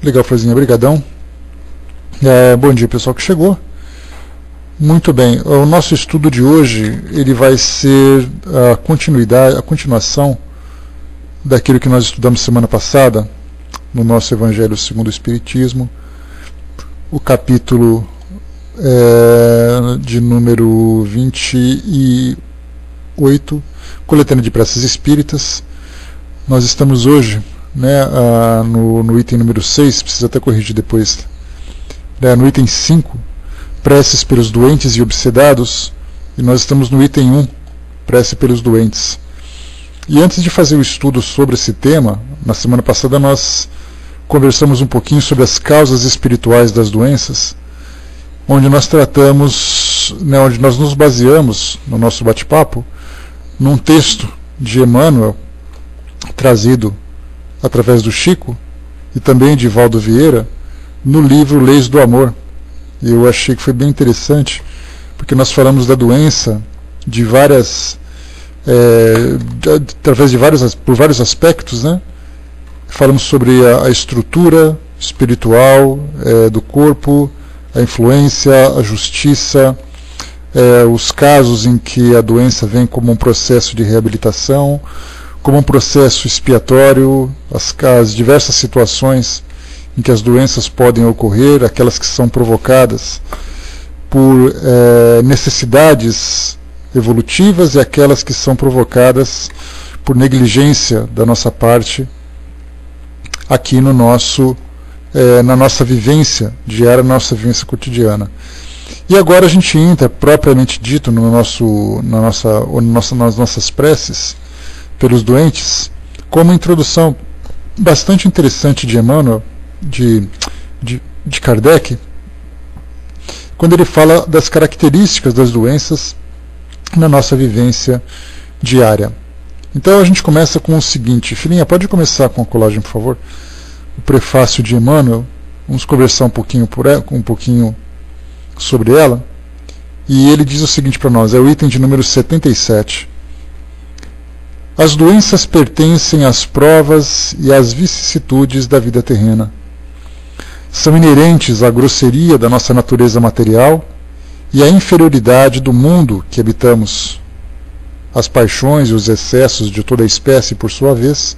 Legal, Florzinha, brigadão. Bom dia, pessoal que chegou. Muito bem, o nosso estudo de hoje ele vai ser a continuação daquilo que nós estudamos semana passada no nosso Evangelho segundo o Espiritismo, o capítulo de número 28, Coletânea de Preces Espíritas. Nós estamos hoje no item número 6, precisa até corrigir depois, no item 5, preces pelos doentes e obsedados, e nós estamos no item 1, prece pelos doentes. E antes de fazer o estudo sobre esse tema, na semana passada nós conversamos um pouquinho sobre as causas espirituais das doenças, onde nós tratamos, onde nós nos baseamos no nosso bate-papo, num texto de Emmanuel, trazido através do Chico, e também de Valdo Vieira, no livro Leis do Amor. E eu achei que foi bem interessante, porque nós falamos da doença de várias, por vários aspectos, né? Falamos sobre a estrutura espiritual do corpo, a influência, a justiça, os casos em que a doença vem como um processo de reabilitação, como um processo expiatório, as diversas situações em que as doenças podem ocorrer, aquelas que são provocadas por necessidades evolutivas e aquelas que são provocadas por negligência da nossa parte aqui no nosso, na nossa vivência diária, na nossa vivência cotidiana. E agora a gente entra, propriamente dito, nas nossas preces pelos doentes, com uma introdução bastante interessante de Emmanuel, de Kardec, quando ele fala das características das doenças na nossa vivência diária. Então a gente começa com o seguinte. Filhinha, pode começar com a colagem, por favor? O prefácio de Emmanuel. Vamos conversar um pouquinho sobre ela. E ele diz o seguinte para nós, é o item de número 77. As doenças pertencem às provas e às vicissitudes da vida terrena. São inerentes à grosseria da nossa natureza material e à inferioridade do mundo que habitamos. As paixões e os excessos de toda a espécie, por sua vez,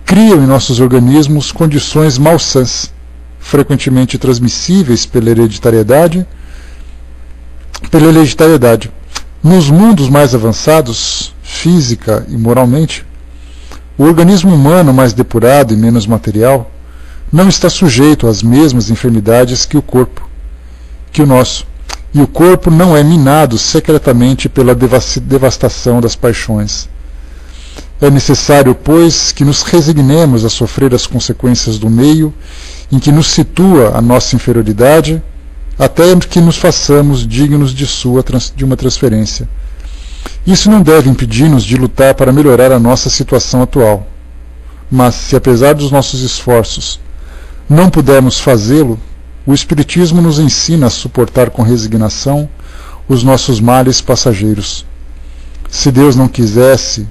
criam em nossos organismos condições malsãs, frequentemente transmissíveis pela hereditariedade. Nos mundos mais avançados, física e moralmente, o organismo humano mais depurado e menos material não está sujeito às mesmas enfermidades que o nosso, e o corpo não é minado secretamente pela devastação das paixões. É necessário, pois, que nos resignemos a sofrer as consequências do meio em que nos situa a nossa inferioridade, até que nos façamos dignos de uma transferência. Isso não deve impedir-nos de lutar para melhorar a nossa situação atual. Mas, se apesar dos nossos esforços não pudermos fazê-lo, o Espiritismo nos ensina a suportar com resignação os nossos males passageiros. Se Deus não quisesse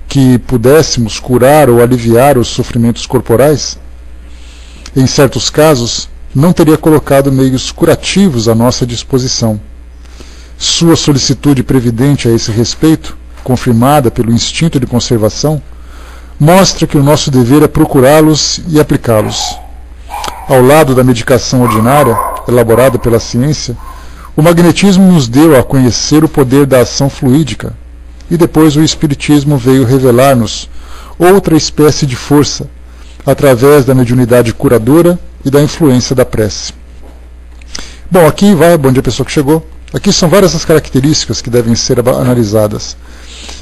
que pudéssemos curar ou aliviar os sofrimentos corporais, em certos casos, não teria colocado meios curativos à nossa disposição. Sua solicitude previdente a esse respeito, confirmada pelo instinto de conservação, mostra que o nosso dever é procurá-los e aplicá-los. Ao lado da medicação ordinária, elaborada pela ciência, o magnetismo nos deu a conhecer o poder da ação fluídica, e depois o Espiritismo veio revelar-nos outra espécie de força, através da mediunidade curadora e da influência da prece. Bom, aqui vai, bom dia pessoa que chegou. Aqui são várias as características que devem ser analisadas.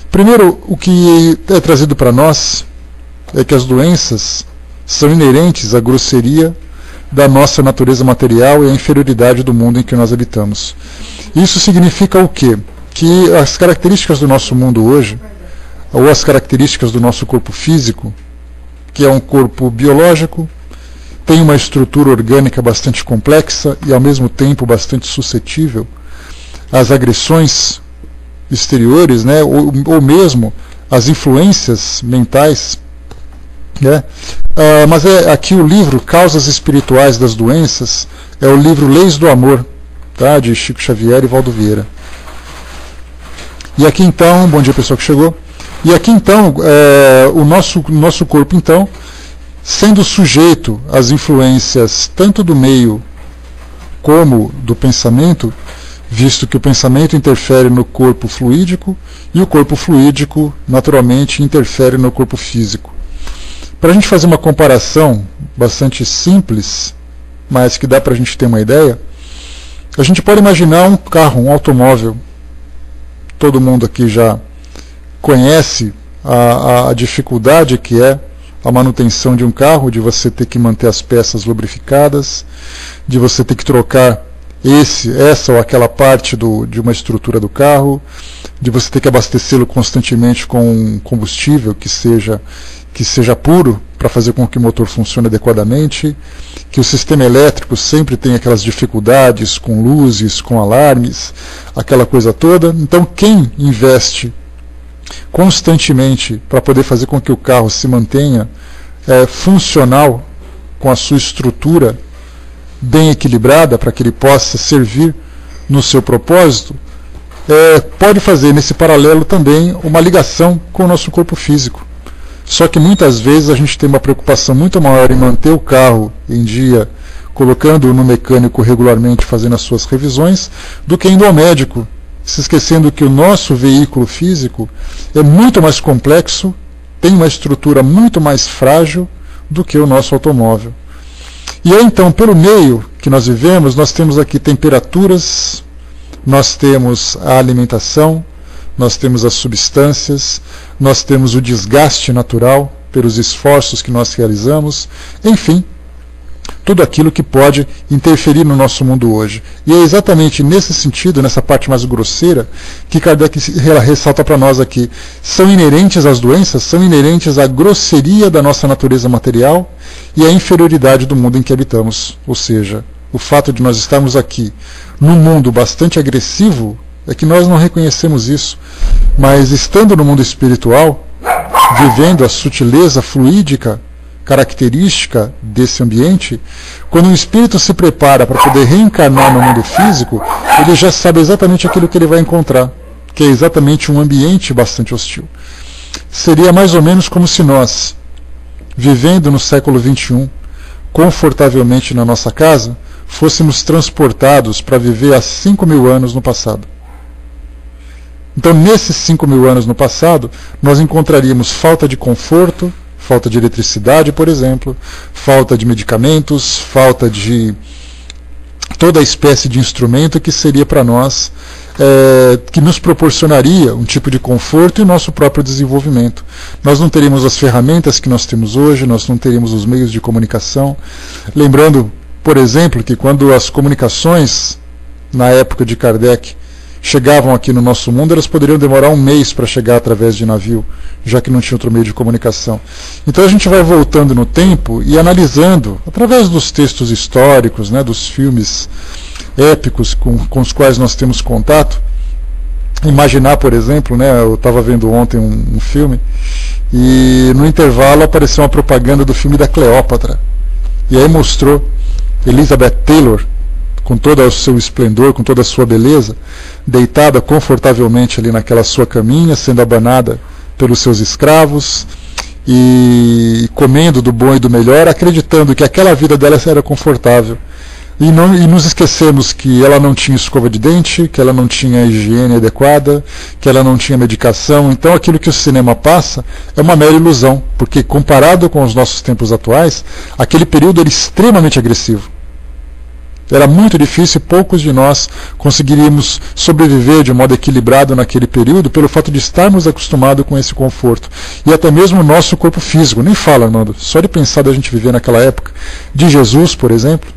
Primeiro, o que é trazido para nós é que as doenças são inerentes à grosseria da nossa natureza material e à inferioridade do mundo em que nós habitamos. Isso significa o quê? Que as características do nosso mundo hoje, ou as características do nosso corpo físico, que é um corpo biológico, tem uma estrutura orgânica bastante complexa e ao mesmo tempo bastante suscetível às agressões exteriores, ou mesmo às influências mentais, Mas aqui o livro Causas Espirituais das Doenças é o livro Leis do Amor, tá? De Chico Xavier e Valdo Vieira. E aqui então, bom dia pessoal que chegou. E aqui então, o nosso corpo então, sendo sujeito às influências tanto do meio como do pensamento, visto que o pensamento interfere no corpo fluídico e o corpo fluídico naturalmente interfere no corpo físico. Para a gente fazer uma comparação bastante simples, mas que dá para a gente ter uma ideia, a gente pode imaginar um carro, um automóvel. Todo mundo aqui já conhece a dificuldade que é a manutenção de um carro, de você ter que manter as peças lubrificadas, de você ter que trocar essa ou aquela parte de uma estrutura do carro, de você ter que abastecê-lo constantemente com combustível que seja puro para fazer com que o motor funcione adequadamente, que o sistema elétrico sempre tem aquelas dificuldades com luzes, com alarmes, aquela coisa toda. Então quem investe constantemente para poder fazer com que o carro se mantenha funcional, com a sua estrutura bem equilibrada, para que ele possa servir no seu propósito, pode fazer nesse paralelo também uma ligação com o nosso corpo físico. Só que muitas vezes a gente tem uma preocupação muito maior em manter o carro em dia, colocando-o no mecânico regularmente, fazendo as suas revisões, do que indo ao médico, se esquecendo que o nosso veículo físico é muito mais complexo, tem uma estrutura muito mais frágil do que o nosso automóvel. E aí então, pelo meio que nós vivemos, nós temos aqui temperaturas, nós temos a alimentação, nós temos as substâncias, nós temos o desgaste natural pelos esforços que nós realizamos, enfim, tudo aquilo que pode interferir no nosso mundo hoje. E é exatamente nesse sentido, nessa parte mais grosseira, que Kardec ressalta para nós aqui. São inerentes às doenças, são inerentes à grosseria da nossa natureza material e à inferioridade do mundo em que habitamos. Ou seja, o fato de nós estarmos aqui num mundo bastante agressivo é que nós não reconhecemos isso. Mas estando no mundo espiritual, vivendo a sutileza fluídica característica desse ambiente, quando um espírito se prepara para poder reencarnar no mundo físico, ele já sabe exatamente aquilo que ele vai encontrar, que é exatamente um ambiente bastante hostil. Seria mais ou menos como se nós, vivendo no século XXI, confortavelmente na nossa casa, fôssemos transportados para viver há 5.000 anos no passado. Então, nesses 5.000 anos no passado, nós encontraríamos falta de conforto, falta de eletricidade, por exemplo, falta de medicamentos, falta de toda espécie de instrumento que seria para nós, que nos proporcionaria um tipo de conforto e nosso próprio desenvolvimento. Nós não teríamos as ferramentas que nós temos hoje, nós não teríamos os meios de comunicação. Lembrando, por exemplo, que quando as comunicações, na época de Kardec, chegavam aqui no nosso mundo, elas poderiam demorar 1 mês para chegar através de navio, já que não tinha outro meio de comunicação. Então a gente vai voltando no tempo e analisando, através dos textos históricos, né, dos filmes épicos com os quais nós temos contato, imaginar, por exemplo, né, eu estava vendo ontem um filme, e no intervalo apareceu uma propaganda do filme da Cleópatra, e aí mostrou Elizabeth Taylor, com todo o seu esplendor, com toda a sua beleza, deitada confortavelmente ali naquela sua caminha, sendo abanada pelos seus escravos e comendo do bom e do melhor, acreditando que aquela vida dela era confortável. E nos esquecemos que ela não tinha escova de dente, que ela não tinha higiene adequada, que ela não tinha medicação. Então aquilo que o cinema passa é uma mera ilusão, porque comparado com os nossos tempos atuais, aquele período era extremamente agressivo. Era muito difícil e poucos de nós conseguiríamos sobreviver de modo equilibrado naquele período pelo fato de estarmos acostumados com esse conforto. E até mesmo o nosso corpo físico. Nem fala, Armando. Só de pensar da gente viver naquela época. De Jesus, por exemplo,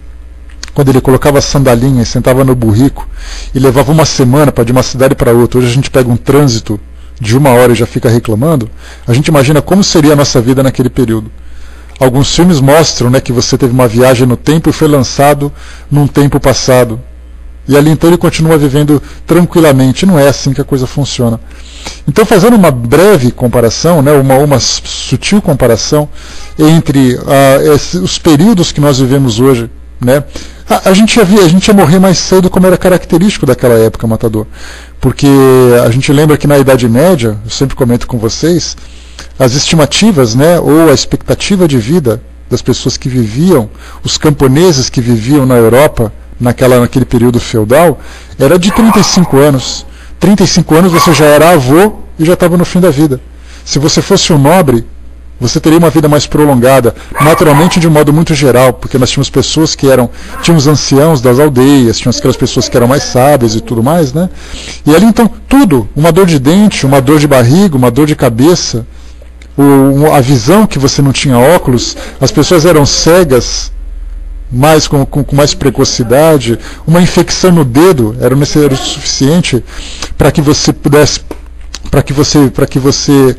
quando ele colocava a sandalinha e sentava no burrico e levava 1 semana para de uma cidade para outra. Hoje a gente pega um trânsito de 1 hora e já fica reclamando. A gente imagina como seria a nossa vida naquele período. Alguns filmes mostram, né, que você teve uma viagem no tempo e foi lançado num tempo passado. E ali então ele continua vivendo tranquilamente. Não é assim que a coisa funciona. Então, fazendo uma breve comparação, né, uma sutil comparação entre os períodos que nós vivemos hoje, né, a gente ia morrer mais cedo, como era característico daquela época, Matador. Porque a gente lembra que na Idade Média, eu sempre comento com vocês, as estimativas, né, ou a expectativa de vida das pessoas que viviam, os camponeses que viviam na Europa, naquele período feudal, era de 35 anos. 35 anos você já era avô e já estava no fim da vida. Se você fosse um nobre, você teria uma vida mais prolongada, naturalmente de um modo muito geral, porque nós tínhamos pessoas que tínhamos anciãos das aldeias, tínhamos aquelas pessoas que eram mais sábias e tudo mais, né? E ali então, tudo, uma dor de dente, uma dor de barriga, uma dor de cabeça, a visão que você não tinha óculos, as pessoas eram cegas, com mais precocidade, uma infecção no dedo era o suficiente para que você pudesse, para que você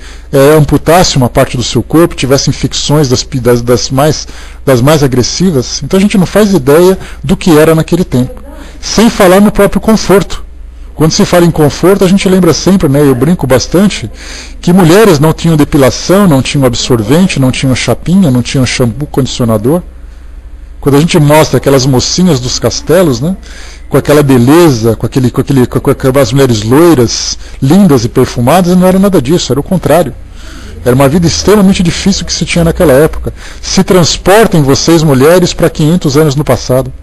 amputasse uma parte do seu corpo, tivesse infecções das mais agressivas. Então a gente não faz ideia do que era naquele tempo, sem falar no próprio conforto. Quando se fala em conforto, a gente lembra sempre, né, eu brinco bastante, que mulheres não tinham depilação, não tinham absorvente, não tinham chapinha, não tinham shampoo, condicionador. Quando a gente mostra aquelas mocinhas dos castelos, né, com aquela beleza, com aquelas mulheres loiras, lindas e perfumadas, não era nada disso, era o contrário. Era uma vida extremamente difícil que se tinha naquela época. Se transportem vocês, mulheres, para 500 anos no passado.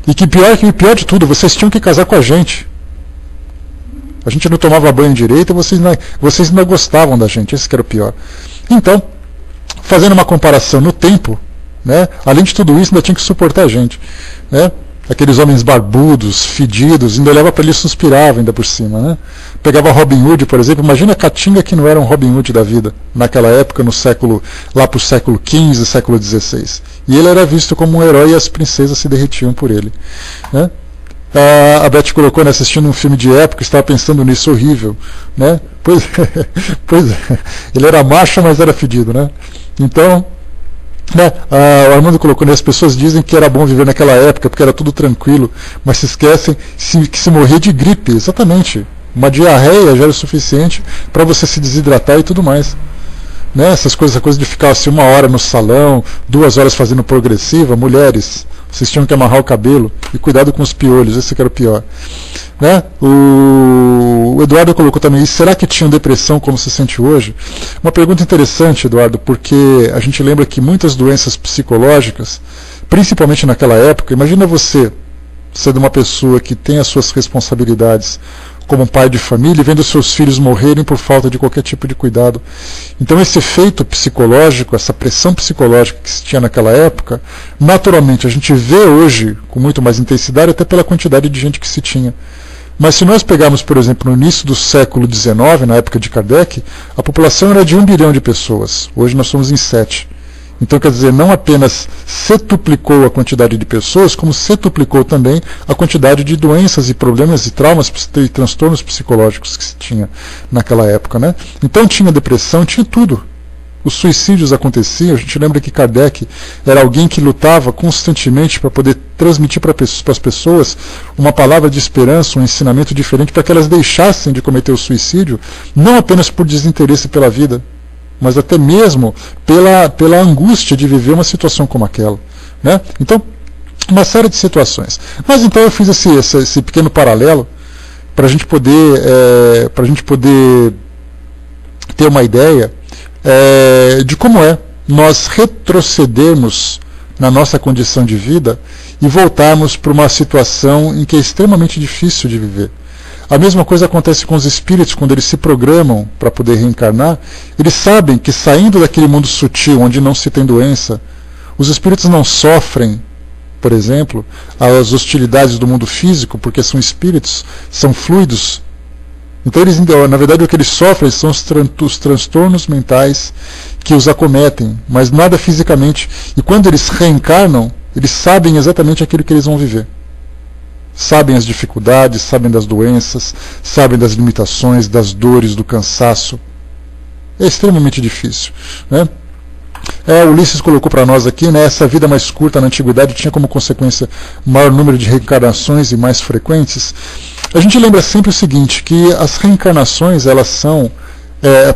E que pior de tudo, vocês tinham que casar com a gente. A gente não tomava banho direito, vocês ainda gostavam da gente, esse que era o pior. Então, fazendo uma comparação no tempo, né, além de tudo isso, ainda tinha que suportar a gente. Né? Aqueles homens barbudos, fedidos, ainda olhava para ele e suspirava ainda por cima. Né? Pegava Robin Hood, por exemplo, imagina a Caatinga que não era um Robin Hood da vida, naquela época, lá para o século XV, século XVI. E ele era visto como um herói e as princesas se derretiam por ele. Né? A Beth colocou, né, assistindo um filme de época, estava pensando nisso, horrível. Né? Pois é, ele era macho, mas era fedido. Né? Então, né, o Armando colocou, né, as pessoas dizem que era bom viver naquela época porque era tudo tranquilo, mas se esquecem que se morrer de gripe. Exatamente, uma diarreia já era o suficiente para você se desidratar e tudo mais, né? Essa coisa de ficar assim 1 hora no salão, 2 horas fazendo progressiva. Mulheres, vocês tinham que amarrar o cabelo e cuidado com os piolhos, esse que era o pior, né? O Eduardo colocou também, será que tinham depressão como se sente hoje? Uma pergunta interessante, Eduardo, porque a gente lembra que muitas doenças psicológicas, principalmente naquela época, imagina você sendo uma pessoa que tem as suas responsabilidades como pai de família e vendo seus filhos morrerem por falta de qualquer tipo de cuidado. Então esse efeito psicológico, essa pressão psicológica que se tinha naquela época, naturalmente a gente vê hoje com muito mais intensidade, até pela quantidade de gente que se tinha. Mas se nós pegarmos, por exemplo, no início do século XIX, na época de Kardec, a população era de 1 bilhão de pessoas. Hoje nós somos em 7. Então, quer dizer, não apenas setuplicou a quantidade de pessoas, como setuplicou também a quantidade de doenças e problemas e traumas e transtornos psicológicos que se tinha naquela época. Né? Então tinha depressão, tinha tudo. Os suicídios aconteciam. A gente lembra que Kardec era alguém que lutava constantemente para poder transmitir para as pessoas uma palavra de esperança, um ensinamento diferente, para que elas deixassem de cometer o suicídio, não apenas por desinteresse pela vida, mas até mesmo pela angústia de viver uma situação como aquela. Né? Então, uma série de situações. Mas então eu fiz esse pequeno paralelo para a gente poder ter uma ideia de como é nós retrocedermos na nossa condição de vida e voltarmos para uma situação em que é extremamente difícil de viver. A mesma coisa acontece com os espíritos quando eles se programam para poder reencarnar. Eles sabem que saindo daquele mundo sutil, onde não se tem doença, os espíritos não sofrem, por exemplo, as hostilidades do mundo físico, porque são espíritos, são fluidos. Então, na verdade, o que eles sofrem são os transtornos mentais que os acometem, mas nada fisicamente. E quando eles reencarnam, eles sabem exatamente aquilo que eles vão viver. Sabem as dificuldades, sabem das doenças, sabem das limitações, das dores, do cansaço. É extremamente difícil. Né? Ulisses colocou para nós aqui, né, essa vida mais curta na antiguidade tinha como consequência maior número de reencarnações e mais frequentes. A gente lembra sempre o seguinte, que as reencarnações elas são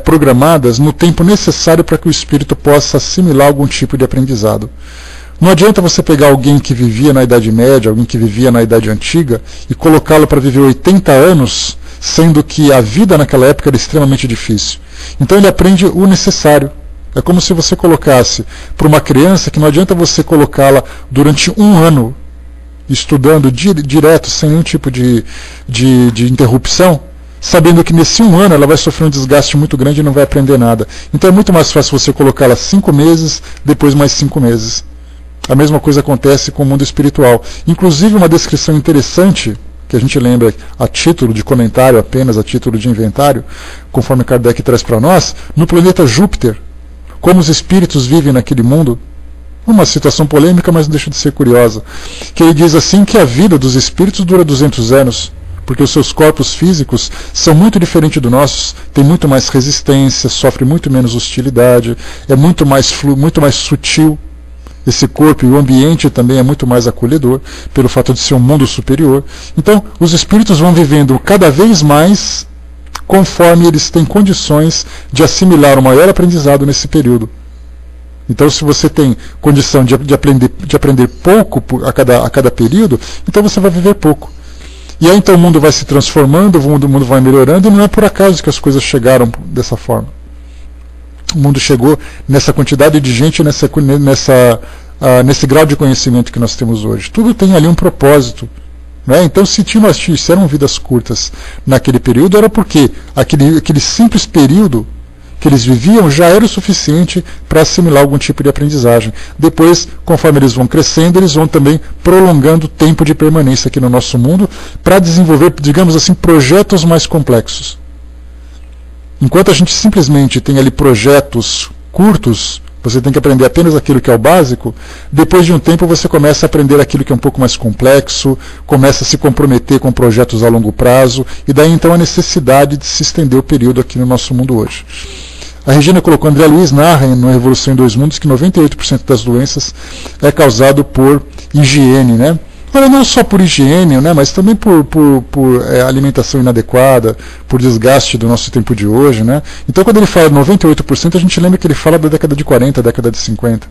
programadas no tempo necessário para que o espírito possa assimilar algum tipo de aprendizado. Não adianta você pegar alguém que vivia na Idade Média, alguém que vivia na Idade Antiga, e colocá-lo para viver 80 anos, sendo que a vida naquela época era extremamente difícil. Então ele aprende o necessário. É como se você colocasse para uma criança que não adianta você colocá-la durante um ano estudando direto, sem nenhum tipo de interrupção, sabendo que nesse um ano ela vai sofrer um desgaste muito grande e não vai aprender nada. Então é muito mais fácil você colocá-la 5 meses, depois mais 5 meses. A mesma coisa acontece com o mundo espiritual. Inclusive uma descrição interessante, que a gente lembra a título de comentário apenas, a título de inventário, conforme Kardec traz para nós, no planeta Júpiter, como os espíritos vivem naquele mundo, uma situação polêmica, mas não deixa de ser curiosa, que ele diz assim que a vida dos espíritos dura 200 anos, porque os seus corpos físicos são muito diferentes dos nossos, tem muito mais resistência, sofre muito menos hostilidade, é muito mais sutil esse corpo, e o ambiente também é muito mais acolhedor, pelo fato de ser um mundo superior. Então, os espíritos vão vivendo cada vez mais conforme eles têm condições de assimilar o maior aprendizado nesse período. Então, se você tem condição de aprender pouco a cada período, então você vai viver pouco. E aí então o mundo vai se transformando, o mundo vai melhorando, e não é por acaso que as coisas chegaram dessa forma. O mundo chegou nessa quantidade de gente, nesse grau de conhecimento que nós temos hoje. Tudo tem ali um propósito. Né? Então, se eram vidas curtas naquele período, era porque aquele simples período que eles viviam já era o suficiente para assimilar algum tipo de aprendizagem. Depois, conforme eles vão crescendo, eles vão também prolongando o tempo de permanência aqui no nosso mundo para desenvolver, digamos assim, projetos mais complexos. Enquanto a gente simplesmente tem ali projetos curtos, você tem que aprender apenas aquilo que é o básico, depois de um tempo você começa a aprender aquilo que é um pouco mais complexo, começa a se comprometer com projetos a longo prazo, e daí então a necessidade de se estender o período aqui no nosso mundo hoje. A Regina colocou, André Luiz narra na Revolução em Dois Mundos que 98% das doenças é causado por higiene, né? Olha, não só por higiene, né, mas também por alimentação inadequada, por desgaste do nosso tempo de hoje. Né? Então, quando ele fala 98%, a gente lembra que ele fala da década de 40, década de 50.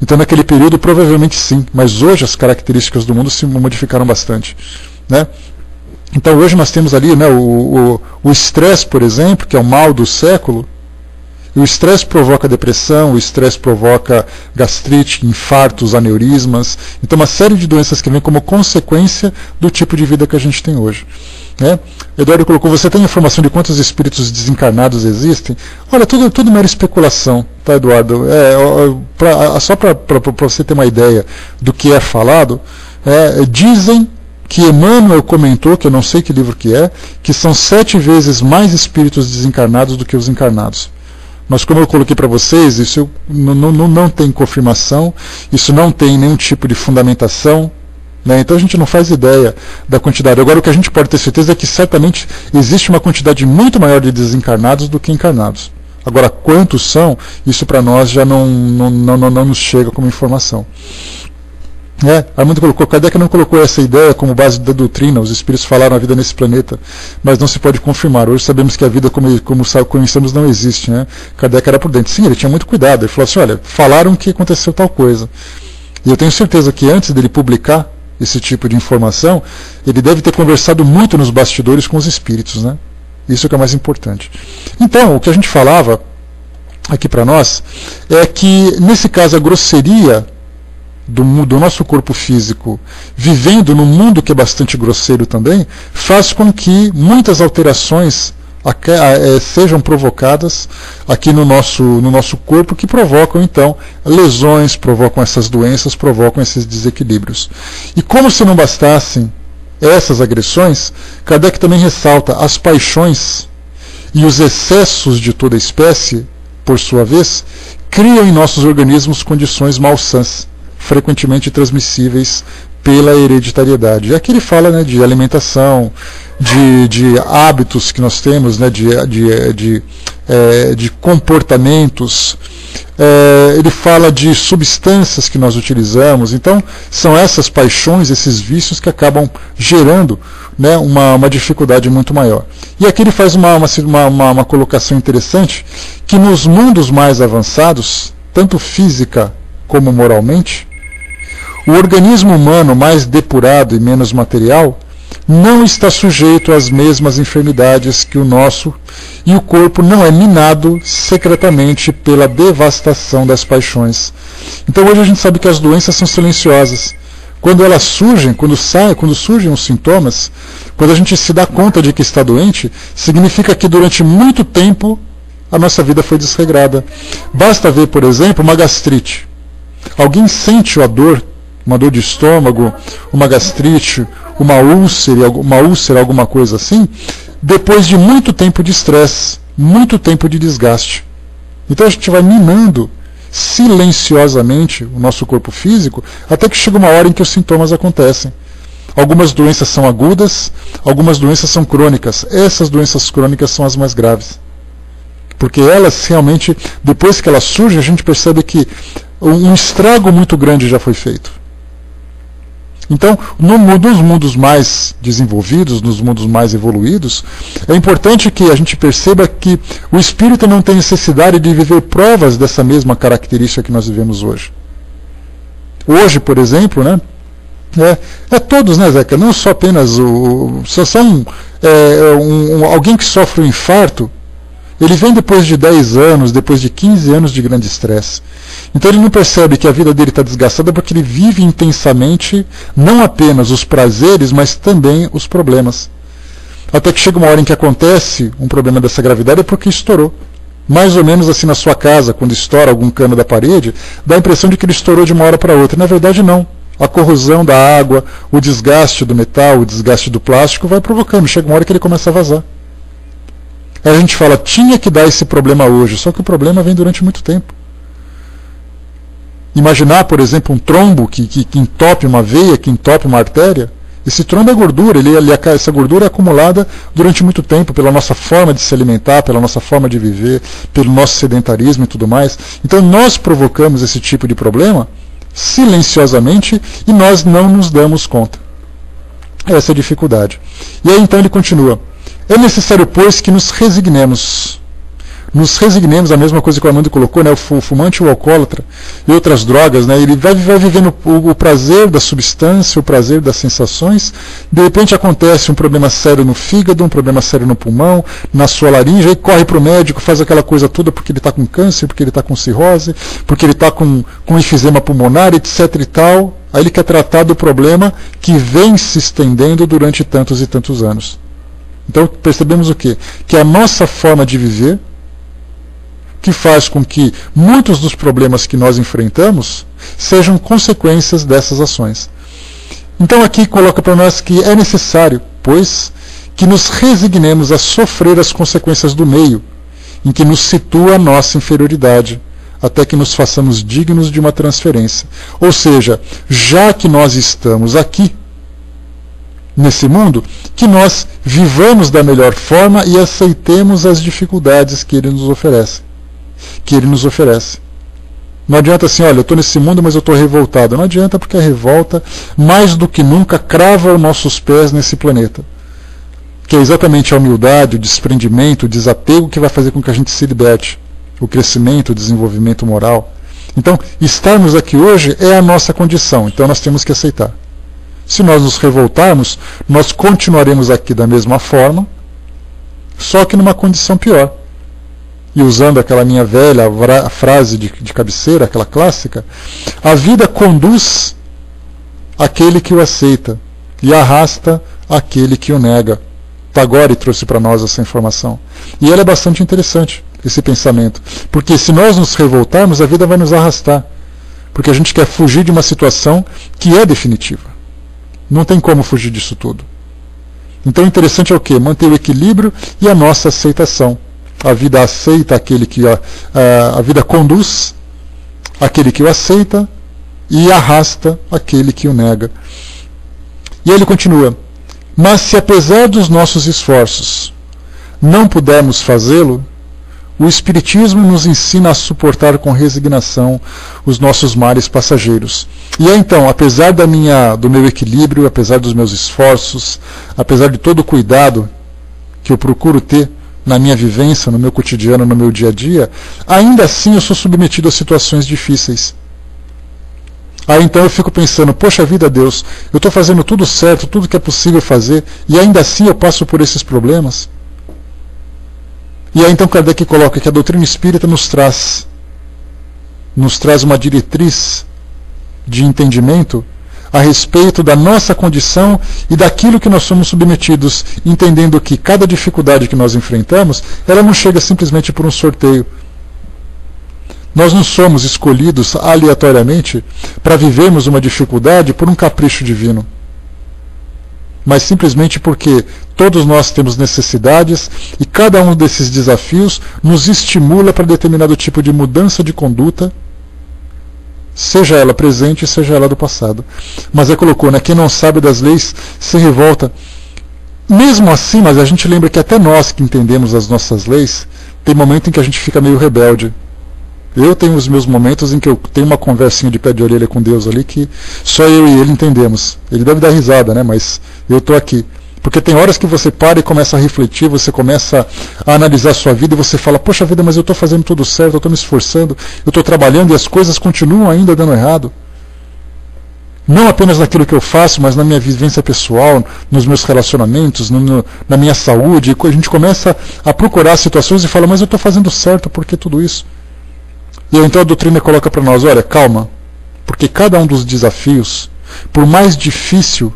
Então, naquele período, provavelmente sim, mas hoje as características do mundo se modificaram bastante. Né? Então, hoje nós temos ali, né, o estresse, por exemplo, que é o mal do século. E o estresse provoca depressão, o estresse provoca gastrite, infartos, aneurismas. Então, uma série de doenças que vêm como consequência do tipo de vida que a gente tem hoje. Né? Eduardo colocou, você tem informação de quantos espíritos desencarnados existem? Olha, tudo mera especulação, tá, Eduardo? Só para você ter uma ideia do que é falado, dizem que Emmanuel comentou, que eu não sei que livro que são 7 vezes mais espíritos desencarnados do que os encarnados. Mas como eu coloquei para vocês, isso não tem confirmação, isso não tem nenhum tipo de fundamentação, né? Então a gente não faz ideia da quantidade. Agora o que a gente pode ter certeza é que certamente existe uma quantidade muito maior de desencarnados do que encarnados. Agora quantos são, isso para nós já não nos chega como informação. Armando colocou, Kardec não colocou essa ideia como base da doutrina, os espíritos falaram a vida nesse planeta, mas não se pode confirmar. Hoje sabemos que a vida como conhecemos não existe. Né? Kardec era prudente. Sim, ele tinha muito cuidado. Ele falou assim, olha, falaram que aconteceu tal coisa. E eu tenho certeza que antes dele publicar esse tipo de informação, ele deve ter conversado muito nos bastidores com os espíritos. Né? Isso que é mais importante. Então, o que a gente falava aqui para nós é que, nesse caso, a grosseria do nosso corpo físico, vivendo num mundo que é bastante grosseiro também, faz com que muitas alterações sejam provocadas aqui no nosso corpo, que provocam então lesões, provocam essas doenças, provocam esses desequilíbrios. E como se não bastassem essas agressões, Kardec também ressalta as paixões e os excessos de toda espécie, por sua vez, criam em nossos organismos condições malsãs, frequentemente transmissíveis pela hereditariedade. E aqui ele fala, né, de alimentação, de hábitos que nós temos, né, de comportamentos. Ele fala de substâncias que nós utilizamos. Então, são essas paixões, esses vícios que acabam gerando, né, uma dificuldade muito maior. E aqui ele faz uma colocação interessante, que nos mundos mais avançados, tanto física como moralmente, o organismo humano mais depurado e menos material não está sujeito às mesmas enfermidades que o nosso, e o corpo não é minado secretamente pela devastação das paixões. Então hoje a gente sabe que as doenças são silenciosas. Quando elas surgem, quando surgem os sintomas, quando a gente se dá conta de que está doente, significa que durante muito tempo a nossa vida foi desregrada. Basta ver, por exemplo, uma gastrite. Alguém sente a dor, uma dor de estômago, uma gastrite, uma úlcera, alguma coisa assim, depois de muito tempo de estresse, muito tempo de desgaste. Então a gente vai minando silenciosamente o nosso corpo físico, até que chega uma hora em que os sintomas acontecem. Algumas doenças são agudas, algumas doenças são crônicas. Essas doenças crônicas são as mais graves. Porque elas realmente, depois que elas surgem, a gente percebe que um estrago muito grande já foi feito. Então, nos mundos mais desenvolvidos, nos mundos mais evoluídos, é importante que a gente perceba que o espírito não tem necessidade de viver provas dessa mesma característica que nós vivemos hoje. Hoje, por exemplo, né, todos, né, Zeca? Não só apenas alguém que sofre um infarto, ele vem depois de 10 anos, depois de 15 anos de grande estresse. Então ele não percebe que a vida dele está desgastada porque ele vive intensamente não apenas os prazeres, mas também os problemas. Até que chega uma hora em que acontece um problema dessa gravidade é porque estourou. Mais ou menos assim na sua casa, quando estoura algum cano da parede, dá a impressão de que ele estourou de uma hora para outra. Na verdade não. A corrosão da água, o desgaste do metal, o desgaste do plástico vai provocando. Chega uma hora que ele começa a vazar. Aí a gente fala, tinha que dar esse problema hoje, só que o problema vem durante muito tempo. Imaginar, por exemplo, um trombo que entope uma veia, que entope uma artéria. Esse trombo é gordura, essa gordura é acumulada durante muito tempo pela nossa forma de se alimentar, pela nossa forma de viver, pelo nosso sedentarismo e tudo mais. Então nós provocamos esse tipo de problema silenciosamente e nós não nos damos conta. Essa é a dificuldade. E aí então ele continua. É necessário, pois, que nos resignemos. Nos resignemos, a mesma coisa que o Armando colocou, né, o fumante, o alcoólatra e outras drogas, né, ele vai vivendo o prazer da substância, o prazer das sensações, de repente acontece um problema sério no fígado, um problema sério no pulmão, na sua laringe, aí corre para o médico, faz aquela coisa toda porque ele está com câncer, porque ele está com cirrose, porque ele está com enfisema pulmonar, etc e tal, aí ele quer tratar do problema que vem se estendendo durante tantos e tantos anos. Então percebemos o quê? Que a nossa forma de viver, que faz com que muitos dos problemas que nós enfrentamos sejam consequências dessas ações. Então aqui coloca para nós que é necessário, pois, que nos resignemos a sofrer as consequências do meio, em que nos situa a nossa inferioridade, até que nos façamos dignos de uma transferência. Ou seja, já que nós estamos aqui, nesse mundo, que nós vivamos da melhor forma e aceitemos as dificuldades que ele nos oferece. Não adianta assim, olha, eu estou nesse mundo, mas eu estou revoltado. Não adianta, porque a revolta, mais do que nunca, crava os nossos pés nesse planeta. Que é exatamente a humildade, o desprendimento, o desapego que vai fazer com que a gente se liberte. O crescimento, o desenvolvimento moral. Então, estarmos aqui hoje é a nossa condição, então nós temos que aceitar. Se nós nos revoltarmos, nós continuaremos aqui da mesma forma, só que numa condição pior. E usando aquela minha velha frase de cabeceira, aquela clássica, a vida conduz aquele que o aceita e arrasta aquele que o nega. Tagore trouxe para nós essa informação. E ela é bastante interessante, esse pensamento. Porque se nós nos revoltarmos, a vida vai nos arrastar. Porque a gente quer fugir de uma situação que é definitiva. Não tem como fugir disso tudo. Então o interessante é o quê? Manter o equilíbrio e a nossa aceitação. A vida aceita aquele que a vida conduz aquele que o aceita e arrasta aquele que o nega. E aí ele continua: mas se apesar dos nossos esforços não pudermos fazê-lo, o Espiritismo nos ensina a suportar com resignação os nossos males passageiros. E é então, apesar do meu equilíbrio, apesar dos meus esforços, apesar de todo o cuidado que eu procuro ter na minha vivência, no meu cotidiano, no meu dia a dia, ainda assim eu sou submetido a situações difíceis. Aí então eu fico pensando, poxa vida, Deus, eu estou fazendo tudo certo, tudo que é possível fazer, e ainda assim eu passo por esses problemas. E aí então Kardec coloca que a doutrina espírita nos traz uma diretriz de entendimento a respeito da nossa condição e daquilo que nós somos submetidos, entendendo que cada dificuldade que nós enfrentamos, ela não chega simplesmente por um sorteio. Nós não somos escolhidos aleatoriamente para vivermos uma dificuldade por um capricho divino, mas simplesmente porque todos nós temos necessidades e cada um desses desafios nos estimula para determinado tipo de mudança de conduta, seja ela presente, seja ela do passado. Mas colocou, né? Quem não sabe das leis se revolta. Mesmo assim, mas a gente lembra que até nós que entendemos as nossas leis, tem momento em que a gente fica meio rebelde. Eu tenho os meus momentos em que eu tenho uma conversinha de pé de orelha com Deus ali que só eu e ele entendemos. Ele deve dar risada, né? Mas eu estou aqui. Porque tem horas que você para e começa a refletir, você começa a analisar a sua vida e você fala, poxa vida, mas eu estou fazendo tudo certo, eu estou me esforçando, eu estou trabalhando e as coisas continuam ainda dando errado. Não apenas naquilo que eu faço, mas na minha vivência pessoal, nos meus relacionamentos, na minha saúde. A gente começa a procurar situações e fala, mas eu estou fazendo certo, por que tudo isso? E então a doutrina coloca para nós, olha, calma, porque cada um dos desafios, por mais difícil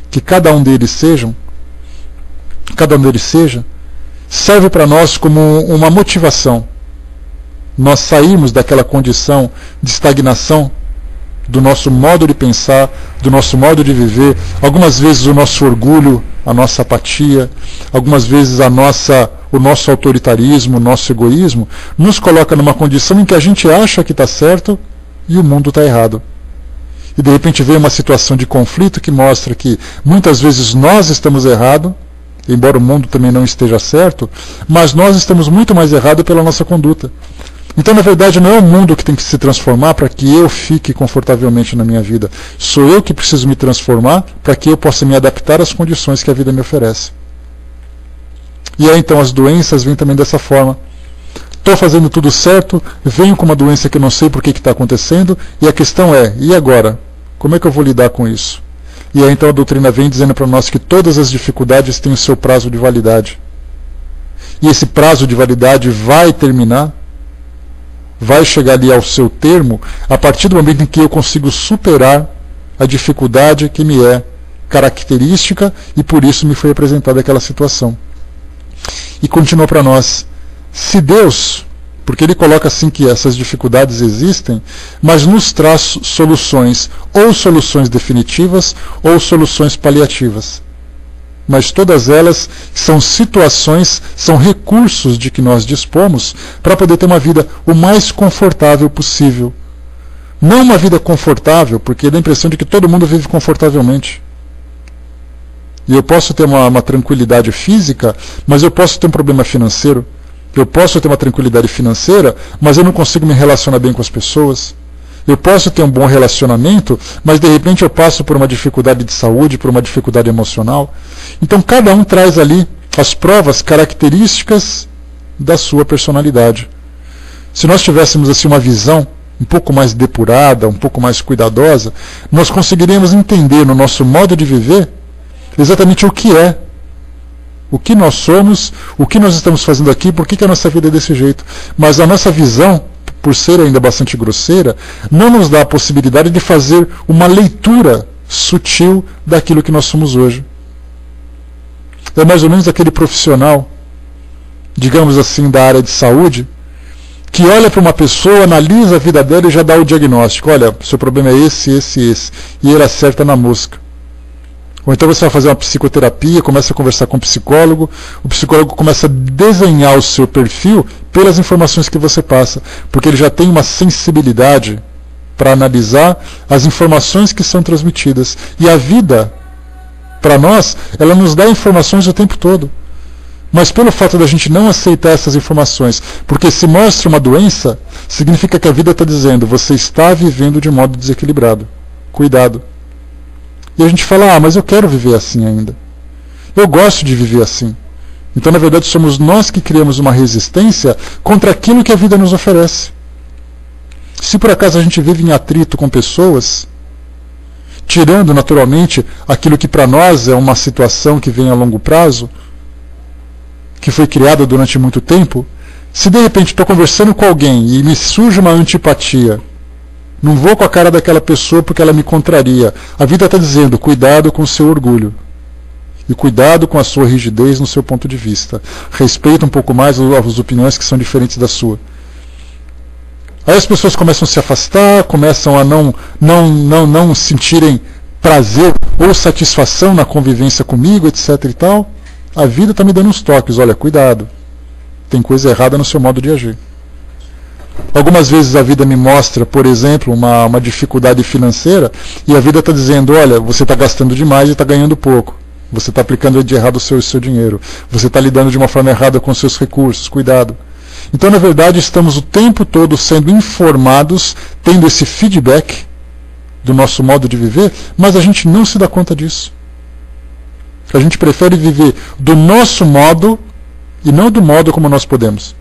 que cada um deles seja, serve para nós como uma motivação. Nós saímos daquela condição de estagnação do nosso modo de pensar, do nosso modo de viver, algumas vezes o nosso orgulho, a nossa apatia, algumas vezes o nosso autoritarismo, o nosso egoísmo, nos coloca numa condição em que a gente acha que está certo e o mundo está errado. E de repente vem uma situação de conflito que mostra que muitas vezes nós estamos errados, embora o mundo também não esteja certo, mas nós estamos muito mais errados pela nossa conduta. Então, na verdade, não é o mundo que tem que se transformar para que eu fique confortavelmente na minha vida. Sou eu que preciso me transformar para que eu possa me adaptar às condições que a vida me oferece. E aí, então, as doenças vêm também dessa forma. Estou fazendo tudo certo, venho com uma doença que eu não sei por que está acontecendo, e a questão é, e agora? Como é que eu vou lidar com isso? E aí, então, a doutrina vem dizendo para nós que todas as dificuldades têm o seu prazo de validade. E esse prazo de validade vai terminar, vai chegar ali ao seu termo, a partir do momento em que eu consigo superar a dificuldade que me é característica e por isso me foi apresentada aquela situação. E continua para nós, se Deus, porque ele coloca assim que essas dificuldades existem, mas nos traz soluções, ou soluções definitivas, ou soluções paliativas. Mas todas elas são situações, são recursos de que nós dispomos para poder ter uma vida o mais confortável possível. Não uma vida confortável, porque dá a impressão de que todo mundo vive confortavelmente. E eu posso ter uma tranquilidade física, mas eu posso ter um problema financeiro. Eu posso ter uma tranquilidade financeira, mas eu não consigo me relacionar bem com as pessoas. Eu posso ter um bom relacionamento, mas de repente eu passo por uma dificuldade de saúde, por uma dificuldade emocional. Então cada um traz ali as provas características da sua personalidade. Se nós tivéssemos assim uma visão um pouco mais depurada, um pouco mais cuidadosa, nós conseguiríamos entender no nosso modo de viver exatamente o que é, o que nós somos, o que nós estamos fazendo aqui, por que a nossa vida é desse jeito. Mas a nossa visão, por ser ainda bastante grosseira, não nos dá a possibilidade de fazer uma leitura sutil daquilo que nós somos hoje. É mais ou menos aquele profissional, digamos assim, da área de saúde, que olha para uma pessoa, analisa a vida dela e já dá o diagnóstico. Olha, seu problema é esse. E ele acerta na mosca. Ou então você vai fazer uma psicoterapia, começa a conversar com o psicólogo começa a desenhar o seu perfil pelas informações que você passa, porque ele já tem uma sensibilidade para analisar as informações que são transmitidas. E a vida, para nós, ela nos dá informações o tempo todo. Mas pelo fato da gente não aceitar essas informações, porque se mostra uma doença, significa que a vida está dizendo, você está vivendo de modo desequilibrado. Cuidado. E a gente fala, mas eu quero viver assim ainda. Eu gosto de viver assim. Então, na verdade, somos nós que criamos uma resistência contra aquilo que a vida nos oferece. Se por acaso a gente vive em atrito com pessoas, tirando naturalmente aquilo que para nós é uma situação que vem a longo prazo, que foi criada durante muito tempo, se de repente estou conversando com alguém e me surge uma antipatia, não vou com a cara daquela pessoa porque ela me contraria. A vida está dizendo, cuidado com o seu orgulho. E cuidado com a sua rigidez no seu ponto de vista. Respeita um pouco mais as opiniões que são diferentes da sua. Aí as pessoas começam a se afastar, começam a não sentirem prazer ou satisfação na convivência comigo, etc. e tal. A vida está me dando uns toques, olha, cuidado. Tem coisa errada no seu modo de agir. Algumas vezes a vida me mostra, por exemplo, uma dificuldade financeira, e a vida está dizendo, olha, você está gastando demais e está ganhando pouco. Você está aplicando de errado o seu dinheiro. Você está lidando de uma forma errada com os seus recursos, cuidado. Então, na verdade, estamos o tempo todo sendo informados, tendo esse feedback do nosso modo de viver, mas a gente não se dá conta disso. A gente prefere viver do nosso modo e não do modo como nós podemos.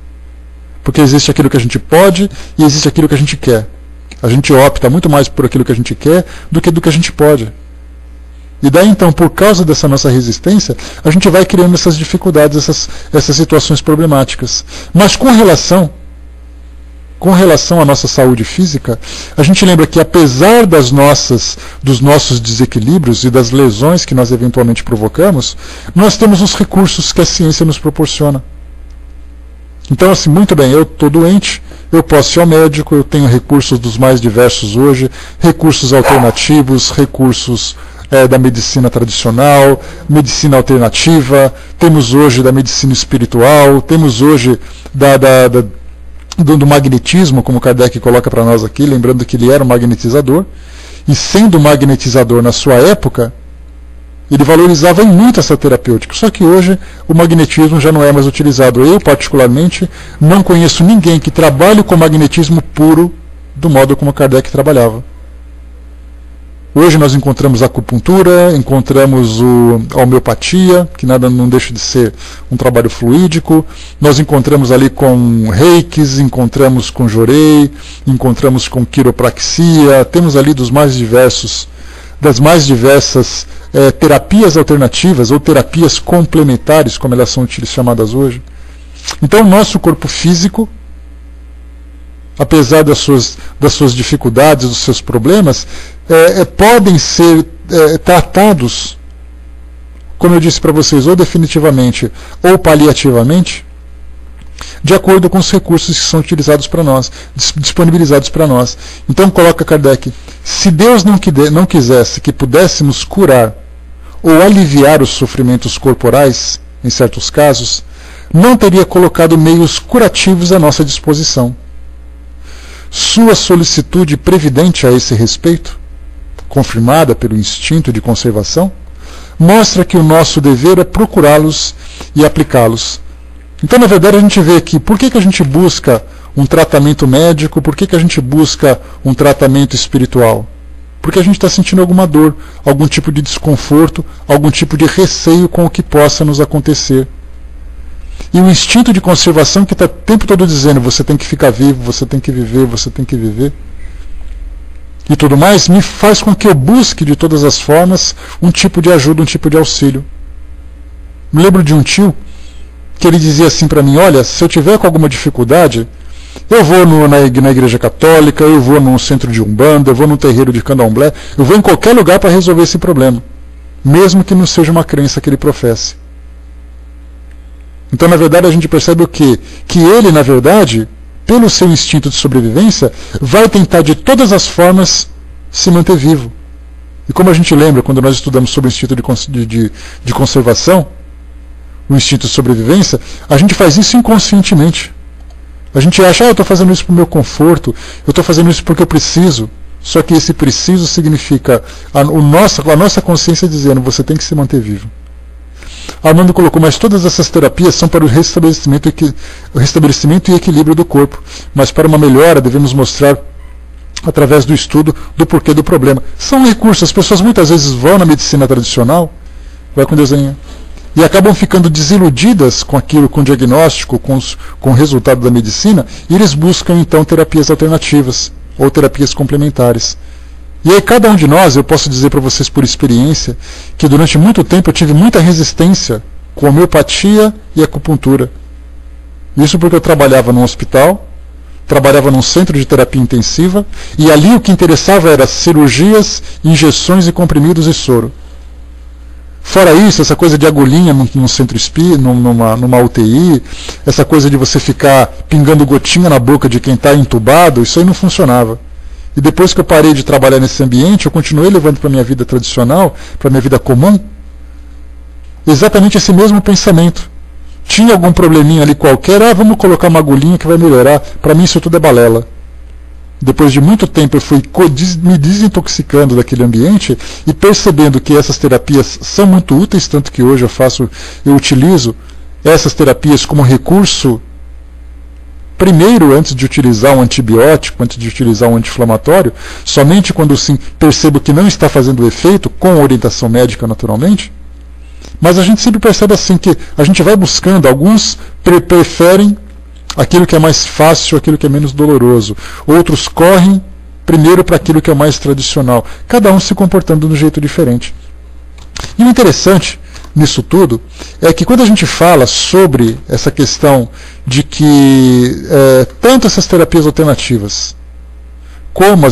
Porque existe aquilo que a gente pode e existe aquilo que a gente quer. A gente opta muito mais por aquilo que a gente quer do que a gente pode. E daí então, por causa dessa nossa resistência, a gente vai criando essas dificuldades, essas situações problemáticas. Mas com relação à nossa saúde física, a gente lembra que apesar dos nossos desequilíbrios e das lesões que nós eventualmente provocamos, nós temos os recursos que a ciência nos proporciona. Então, assim, muito bem, eu estou doente, eu posso ir ao médico, eu tenho recursos dos mais diversos hoje, recursos alternativos, recursos da medicina tradicional, medicina alternativa, temos hoje da medicina espiritual, temos hoje do magnetismo, como Kardec coloca para nós aqui, lembrando que ele era um magnetizador, e sendo magnetizador na sua época, ele valorizava muito essa terapêutica. Só que hoje o magnetismo já não é mais utilizado. Eu, particularmente, não conheço ninguém que trabalhe com magnetismo puro do modo como Kardec trabalhava. Hoje nós encontramos a acupuntura, encontramos a homeopatia, que nada não deixa de ser um trabalho fluídico. Nós encontramos ali com reikis, encontramos com jorei, encontramos com quiropraxia. Temos ali das mais diversas terapias alternativas ou terapias complementares, como elas são chamadas hoje. Então o nosso corpo físico, apesar das suas dificuldades, dos seus problemas, podem ser tratados, como eu disse para vocês, ou definitivamente ou paliativamente, de acordo com os recursos que são utilizados para nós, disponibilizados para nós. Então coloca Kardec, se Deus não quisesse que pudéssemos curar ou aliviar os sofrimentos corporais, em certos casos, não teria colocado meios curativos à nossa disposição. Sua solicitude previdente a esse respeito, confirmada pelo instinto de conservação, mostra que o nosso dever é procurá-los e aplicá-los. Então, na verdade, a gente vê aqui, por que a gente busca um tratamento médico, por que a gente busca um tratamento espiritual? Porque a gente está sentindo alguma dor, algum tipo de desconforto, algum tipo de receio com o que possa nos acontecer. E o instinto de conservação que está o tempo todo dizendo, você tem que ficar vivo, você tem que viver, você tem que viver, e tudo mais, me faz com que eu busque de todas as formas um tipo de ajuda, um tipo de auxílio. Me lembro de um tio que ele dizia assim para mim, olha, se eu tiver com alguma dificuldade, eu vou na igreja católica, eu vou num centro de umbanda, eu vou num terreiro de candomblé, eu vou em qualquer lugar para resolver esse problema, mesmo que não seja uma crença que ele professe. Então, na verdade, a gente percebe o quê? Que ele, na verdade, pelo seu instinto de sobrevivência, vai tentar de todas as formas se manter vivo. E como a gente lembra, quando nós estudamos sobre o instinto de conservação, o instinto de sobrevivência, a gente faz isso inconscientemente. A gente acha, eu estou fazendo isso para o meu conforto, eu estou fazendo isso porque eu preciso. Só que esse preciso significa a nossa consciência dizendo, você tem que se manter vivo. Armando colocou, mas todas essas terapias são para o restabelecimento e equilíbrio do corpo. Mas para uma melhora devemos mostrar através do estudo do porquê do problema. São recursos, as pessoas muitas vezes vão na medicina tradicional, vai com desenho, e acabam ficando desiludidas com aquilo, com o diagnóstico, com o resultado da medicina, e eles buscam então terapias alternativas ou terapias complementares. E aí cada um de nós, eu posso dizer para vocês por experiência, que durante muito tempo eu tive muita resistência com homeopatia e acupuntura. Isso porque eu trabalhava num hospital, trabalhava num centro de terapia intensiva, e ali o que interessava era cirurgias, injeções e comprimidos e soro. Fora isso, essa coisa de agulhinha num centro espírita, numa UTI, essa coisa de você ficar pingando gotinha na boca de quem está entubado, isso aí não funcionava. E depois que eu parei de trabalhar nesse ambiente, eu continuei levando para a minha vida tradicional, para a minha vida comum, exatamente esse mesmo pensamento. Tinha algum probleminha ali qualquer, vamos colocar uma agulhinha que vai melhorar. Para mim isso tudo é balela. Depois de muito tempo eu fui me desintoxicando daquele ambiente e percebendo que essas terapias são muito úteis, tanto que hoje eu utilizo essas terapias como recurso, primeiro antes de utilizar um antibiótico, antes de utilizar um anti-inflamatório, somente quando sim percebo que não está fazendo efeito, com orientação médica naturalmente. Mas a gente sempre percebe assim que a gente vai buscando, alguns preferem aquilo que é mais fácil, aquilo que é menos doloroso. Outros correm primeiro para aquilo que é mais tradicional. Cada um se comportando de um jeito diferente. E o interessante nisso tudo é que quando a gente fala sobre essa questão de que tanto essas terapias alternativas como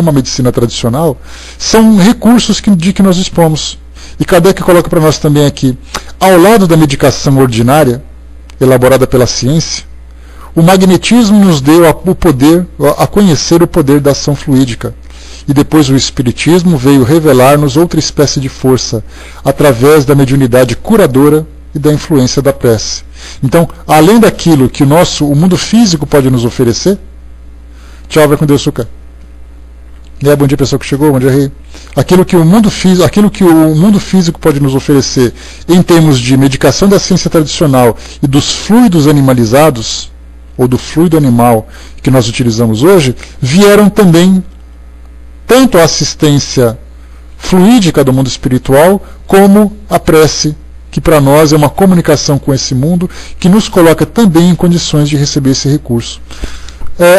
a medicina tradicional são recursos de que nós dispomos. E Kardec coloca para nós também aqui, ao lado da medicação ordinária, elaborada pela ciência, o magnetismo nos deu o poder, a conhecer o poder da ação fluídica. E depois o Espiritismo veio revelar-nos outra espécie de força, através da mediunidade curadora e da influência da prece. Então, além daquilo que o mundo físico pode nos oferecer, tchau, vai com Deus, Suca. Bom dia, pessoal que chegou, bom dia, Rei. Aquilo que o mundo físico pode nos oferecer em termos de medicação da ciência tradicional e dos fluidos animalizados, ou do fluido animal que nós utilizamos hoje, vieram também tanto a assistência fluídica do mundo espiritual, como a prece, que para nós é uma comunicação com esse mundo, que nos coloca também em condições de receber esse recurso.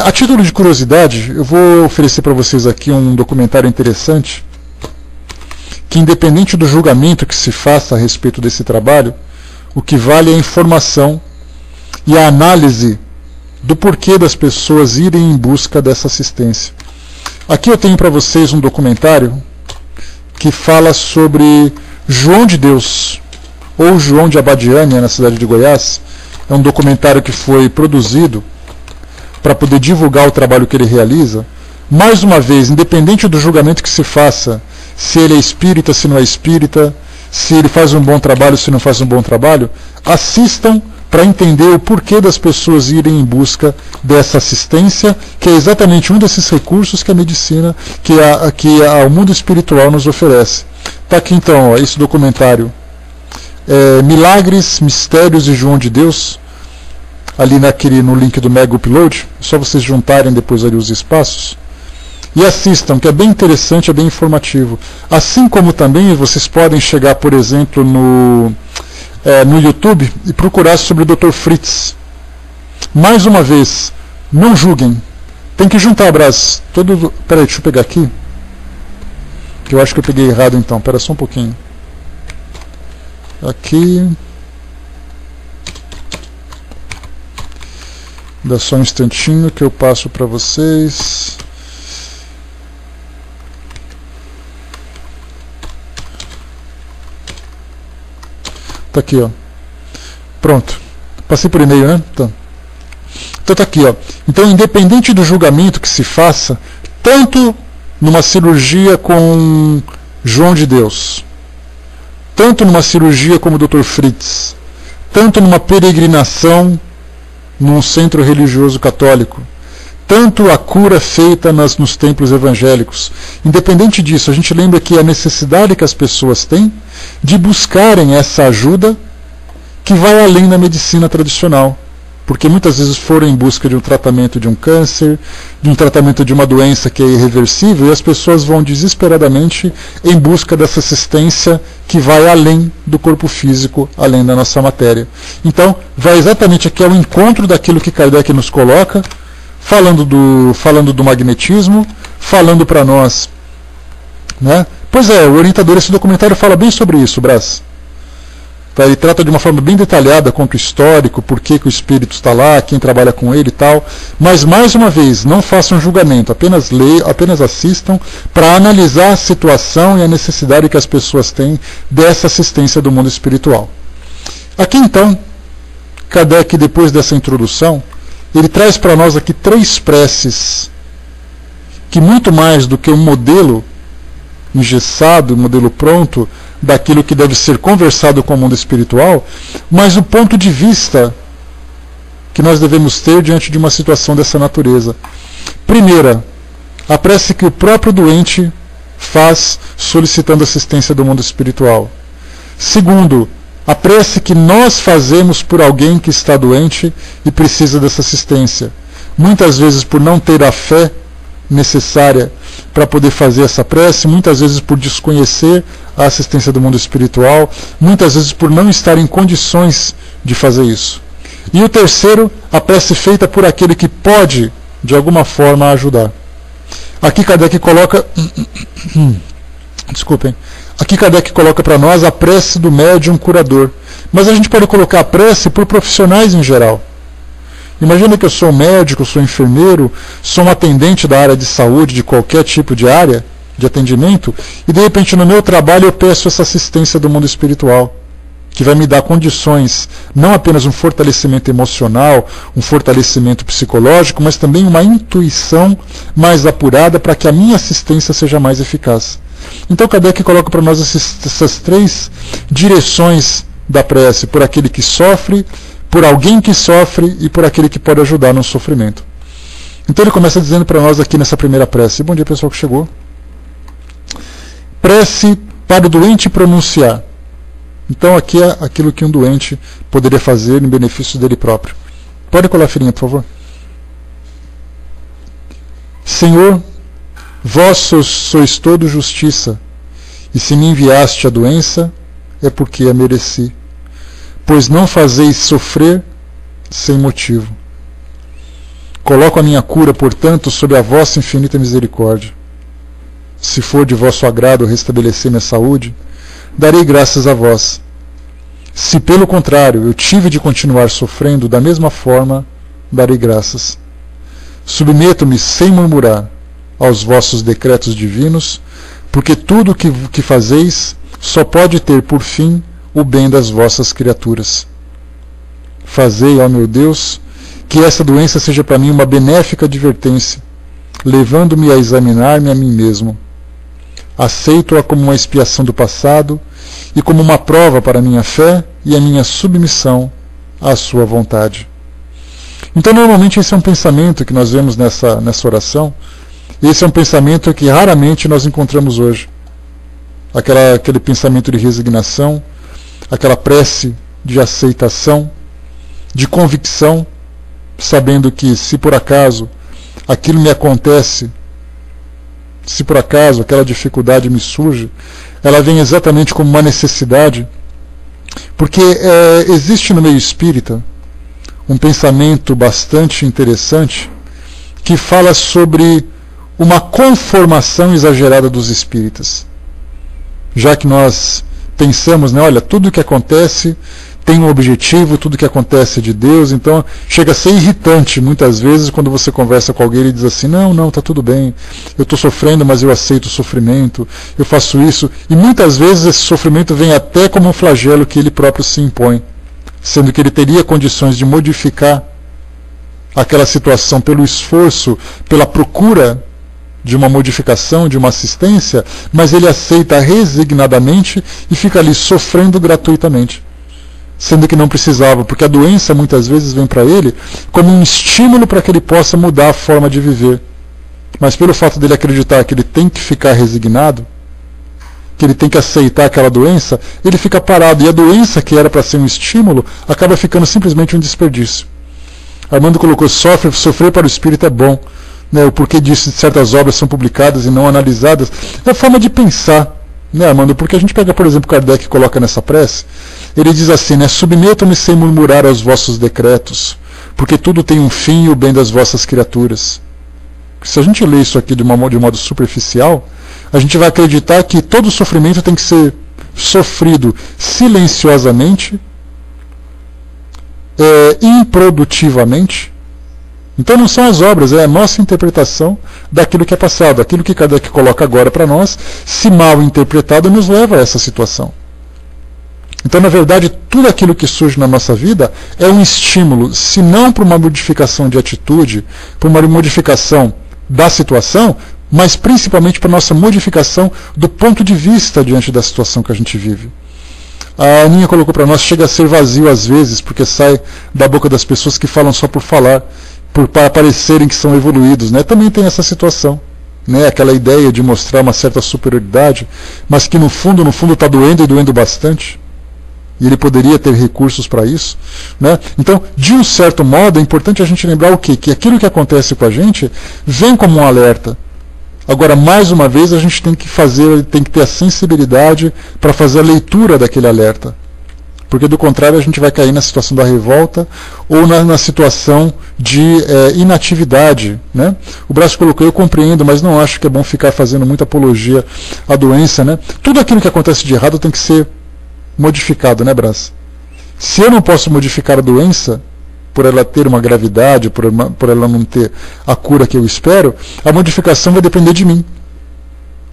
A título de curiosidade, eu vou oferecer para vocês aqui um documentário interessante, que independente do julgamento que se faça a respeito desse trabalho, o que vale é a informação e a análise do porquê das pessoas irem em busca dessa assistência. Aqui eu tenho para vocês um documentário que fala sobre João de Deus, ou João de Abadiânia, na cidade de Goiás. É um documentário que foi produzido para poder divulgar o trabalho que ele realiza. Mais uma vez, independente do julgamento que se faça, se ele é espírita, se não é espírita, se ele faz um bom trabalho, se não faz um bom trabalho, assistam para entender o porquê das pessoas irem em busca dessa assistência, que é exatamente um desses recursos que a medicina, que o mundo espiritual nos oferece. Está aqui então esse documentário, Milagres, Mistérios de João de Deus, ali no link do Mega Upload, é só vocês juntarem depois ali os espaços, e assistam, que é bem interessante, é bem informativo. Assim como também vocês podem chegar, por exemplo, no YouTube e procurar sobre o Dr. Fritz. Mais uma vez, não julguem. Tem que juntar, Brás. Peraí, deixa eu pegar aqui. Que eu acho que eu peguei errado então. Espera só um pouquinho. Aqui. Dá só um instantinho que eu passo para vocês. Tá aqui, ó. Pronto. Passei por e-mail, né? Então tá aqui, ó. Então, independente do julgamento que se faça, tanto numa cirurgia com João de Deus, tanto numa cirurgia como o Dr. Fritz, tanto numa peregrinação num centro religioso católico, tanto a cura feita nos templos evangélicos. Independente disso, a gente lembra que a necessidade que as pessoas têm de buscarem essa ajuda que vai além da medicina tradicional. Porque muitas vezes foram em busca de um tratamento de um câncer, de um tratamento de uma doença que é irreversível, e as pessoas vão desesperadamente em busca dessa assistência que vai além do corpo físico, além da nossa matéria. Então, vai exatamente aqui ao encontro daquilo que Kardec nos coloca, falando do magnetismo, falando para nós. Né? Pois é, o orientador, esse documentário fala bem sobre isso, Brás. Ele trata de uma forma bem detalhada quanto histórico, por que o espírito está lá, quem trabalha com ele e tal. Mas, mais uma vez, não façam julgamento, apenas leiam, apenas assistam para analisar a situação e a necessidade que as pessoas têm dessa assistência do mundo espiritual. Aqui, então, Kardec, depois dessa introdução, ele traz para nós aqui 3 preces que, muito mais do que um modelo engessado, um modelo pronto, daquilo que deve ser conversado com o mundo espiritual, mas o ponto de vista que nós devemos ter diante de uma situação dessa natureza. Primeira, a prece que o próprio doente faz solicitando assistência do mundo espiritual. Segundo, a prece que nós fazemos por alguém que está doente e precisa dessa assistência. Muitas vezes por não ter a fé necessária para poder fazer essa prece, muitas vezes por desconhecer a assistência do mundo espiritual, muitas vezes por não estar em condições de fazer isso. E o terceiro, a prece feita por aquele que pode, de alguma forma, ajudar. Aqui Kardec coloca desculpem. Aqui Kardec coloca para nós a prece do médium curador. Mas a gente pode colocar a prece por profissionais em geral. Imagina que eu sou um médico, sou um enfermeiro, sou um atendente da área de saúde, de qualquer tipo de área de atendimento, e de repente no meu trabalho eu peço essa assistência do mundo espiritual, que vai me dar condições, não apenas um fortalecimento emocional, um fortalecimento psicológico, mas também uma intuição mais apurada para que a minha assistência seja mais eficaz. Então Kardec coloca para nós essas 3 direções da prece, por aquele que sofre, por alguém que sofre e por aquele que pode ajudar no sofrimento. Então ele começa dizendo para nós aqui nessa primeira prece. Bom dia, pessoal que chegou. Prece para o doente pronunciar. Então aqui é aquilo que um doente poderia fazer em benefício dele próprio. Pode colar a filhinha, por favor. Senhor, vós sois todo justiça, e se me enviaste a doença, é porque a mereci. Pois não fazeis sofrer sem motivo. Coloco a minha cura, portanto, sob a vossa infinita misericórdia. Se for de vosso agrado restabelecer minha saúde, darei graças a vós. Se, pelo contrário, eu tive de continuar sofrendo da mesma forma, darei graças. Submeto-me sem murmurar aos vossos decretos divinos, porque tudo o que fazeis só pode ter por fim o bem das vossas criaturas. Fazei, ó meu Deus, que essa doença seja para mim uma benéfica advertência, levando-me a examinar-me a mim mesmo. Aceito-a como uma expiação do passado e como uma prova para a minha fé e a minha submissão à sua vontade. Então, normalmente, esse é um pensamento que nós vemos nessa oração. Esse é um pensamento que raramente nós encontramos hoje. Aquele pensamento de resignação, aquela prece de aceitação, de convicção, sabendo que, se por acaso aquilo me acontece, se por acaso aquela dificuldade me surge, ela vem exatamente como uma necessidade, porque existe no meio espírita um pensamento bastante interessante que fala sobre uma conformação exagerada dos espíritas. Já que nós pensamos, olha, tudo que acontece tem um objetivo, tudo que acontece é de Deus, então chega a ser irritante muitas vezes quando você conversa com alguém e diz assim, não, está tudo bem, eu estou sofrendo, mas eu aceito o sofrimento, eu faço isso, e muitas vezes esse sofrimento vem até como um flagelo que ele próprio se impõe, sendo que ele teria condições de modificar aquela situação pelo esforço, pela procura de uma modificação, de uma assistência, mas ele aceita resignadamente e fica ali sofrendo gratuitamente. sendo que não precisava, porque a doença muitas vezes vem para ele como um estímulo para que ele possa mudar a forma de viver. Mas pelo fato dele acreditar que ele tem que ficar resignado, que ele tem que aceitar aquela doença, ele fica parado, e a doença que era para ser um estímulo acaba ficando simplesmente um desperdício. Armando colocou: sofrer para o espírito é bom, né? O porquê disso de certas obras são publicadas e não analisadas é a forma de pensar, né, Armando? Porque a gente pega, por exemplo, Kardec e coloca nessa prece, ele diz assim, né: submetam-me sem murmurar aos vossos decretos, porque tudo tem um fim e o bem das vossas criaturas. Se a gente lê isso aqui de modo superficial, a gente vai acreditar que todo sofrimento tem que ser sofrido silenciosamente, improdutivamente. Então não são as obras, é a nossa interpretação daquilo que é passado. Aquilo que Kardec coloca agora para nós, se mal interpretado, nos leva a essa situação. Então, na verdade, tudo aquilo que surge na nossa vida é um estímulo, se não para uma modificação de atitude, para uma modificação da situação, mas principalmente para a nossa modificação do ponto de vista diante da situação que a gente vive. A Aninha colocou para nós: chega a ser vazio às vezes, porque sai da boca das pessoas que falam só por falar, para parecerem que são evoluídos, né? Também tem essa situação, né? Aquela ideia de mostrar uma certa superioridade, mas que no fundo está doendo e doendo bastante. E ele poderia ter recursos para isso, né? Então, de um certo modo, é importante a gente lembrar o quê? Que aquilo que acontece com a gente vem como um alerta. Agora, mais uma vez, a gente tem que ter a sensibilidade para fazer a leitura daquele alerta. Porque, do contrário, a gente vai cair na situação da revolta ou na situação de inatividade, né? O Braço colocou: eu compreendo, mas não acho que é bom ficar fazendo muita apologia à doença, né? Tudo aquilo que acontece de errado tem que ser modificado, né, Brás? Se eu não posso modificar a doença, por ela ter uma gravidade, por ela não ter a cura que eu espero, a modificação vai depender de mim,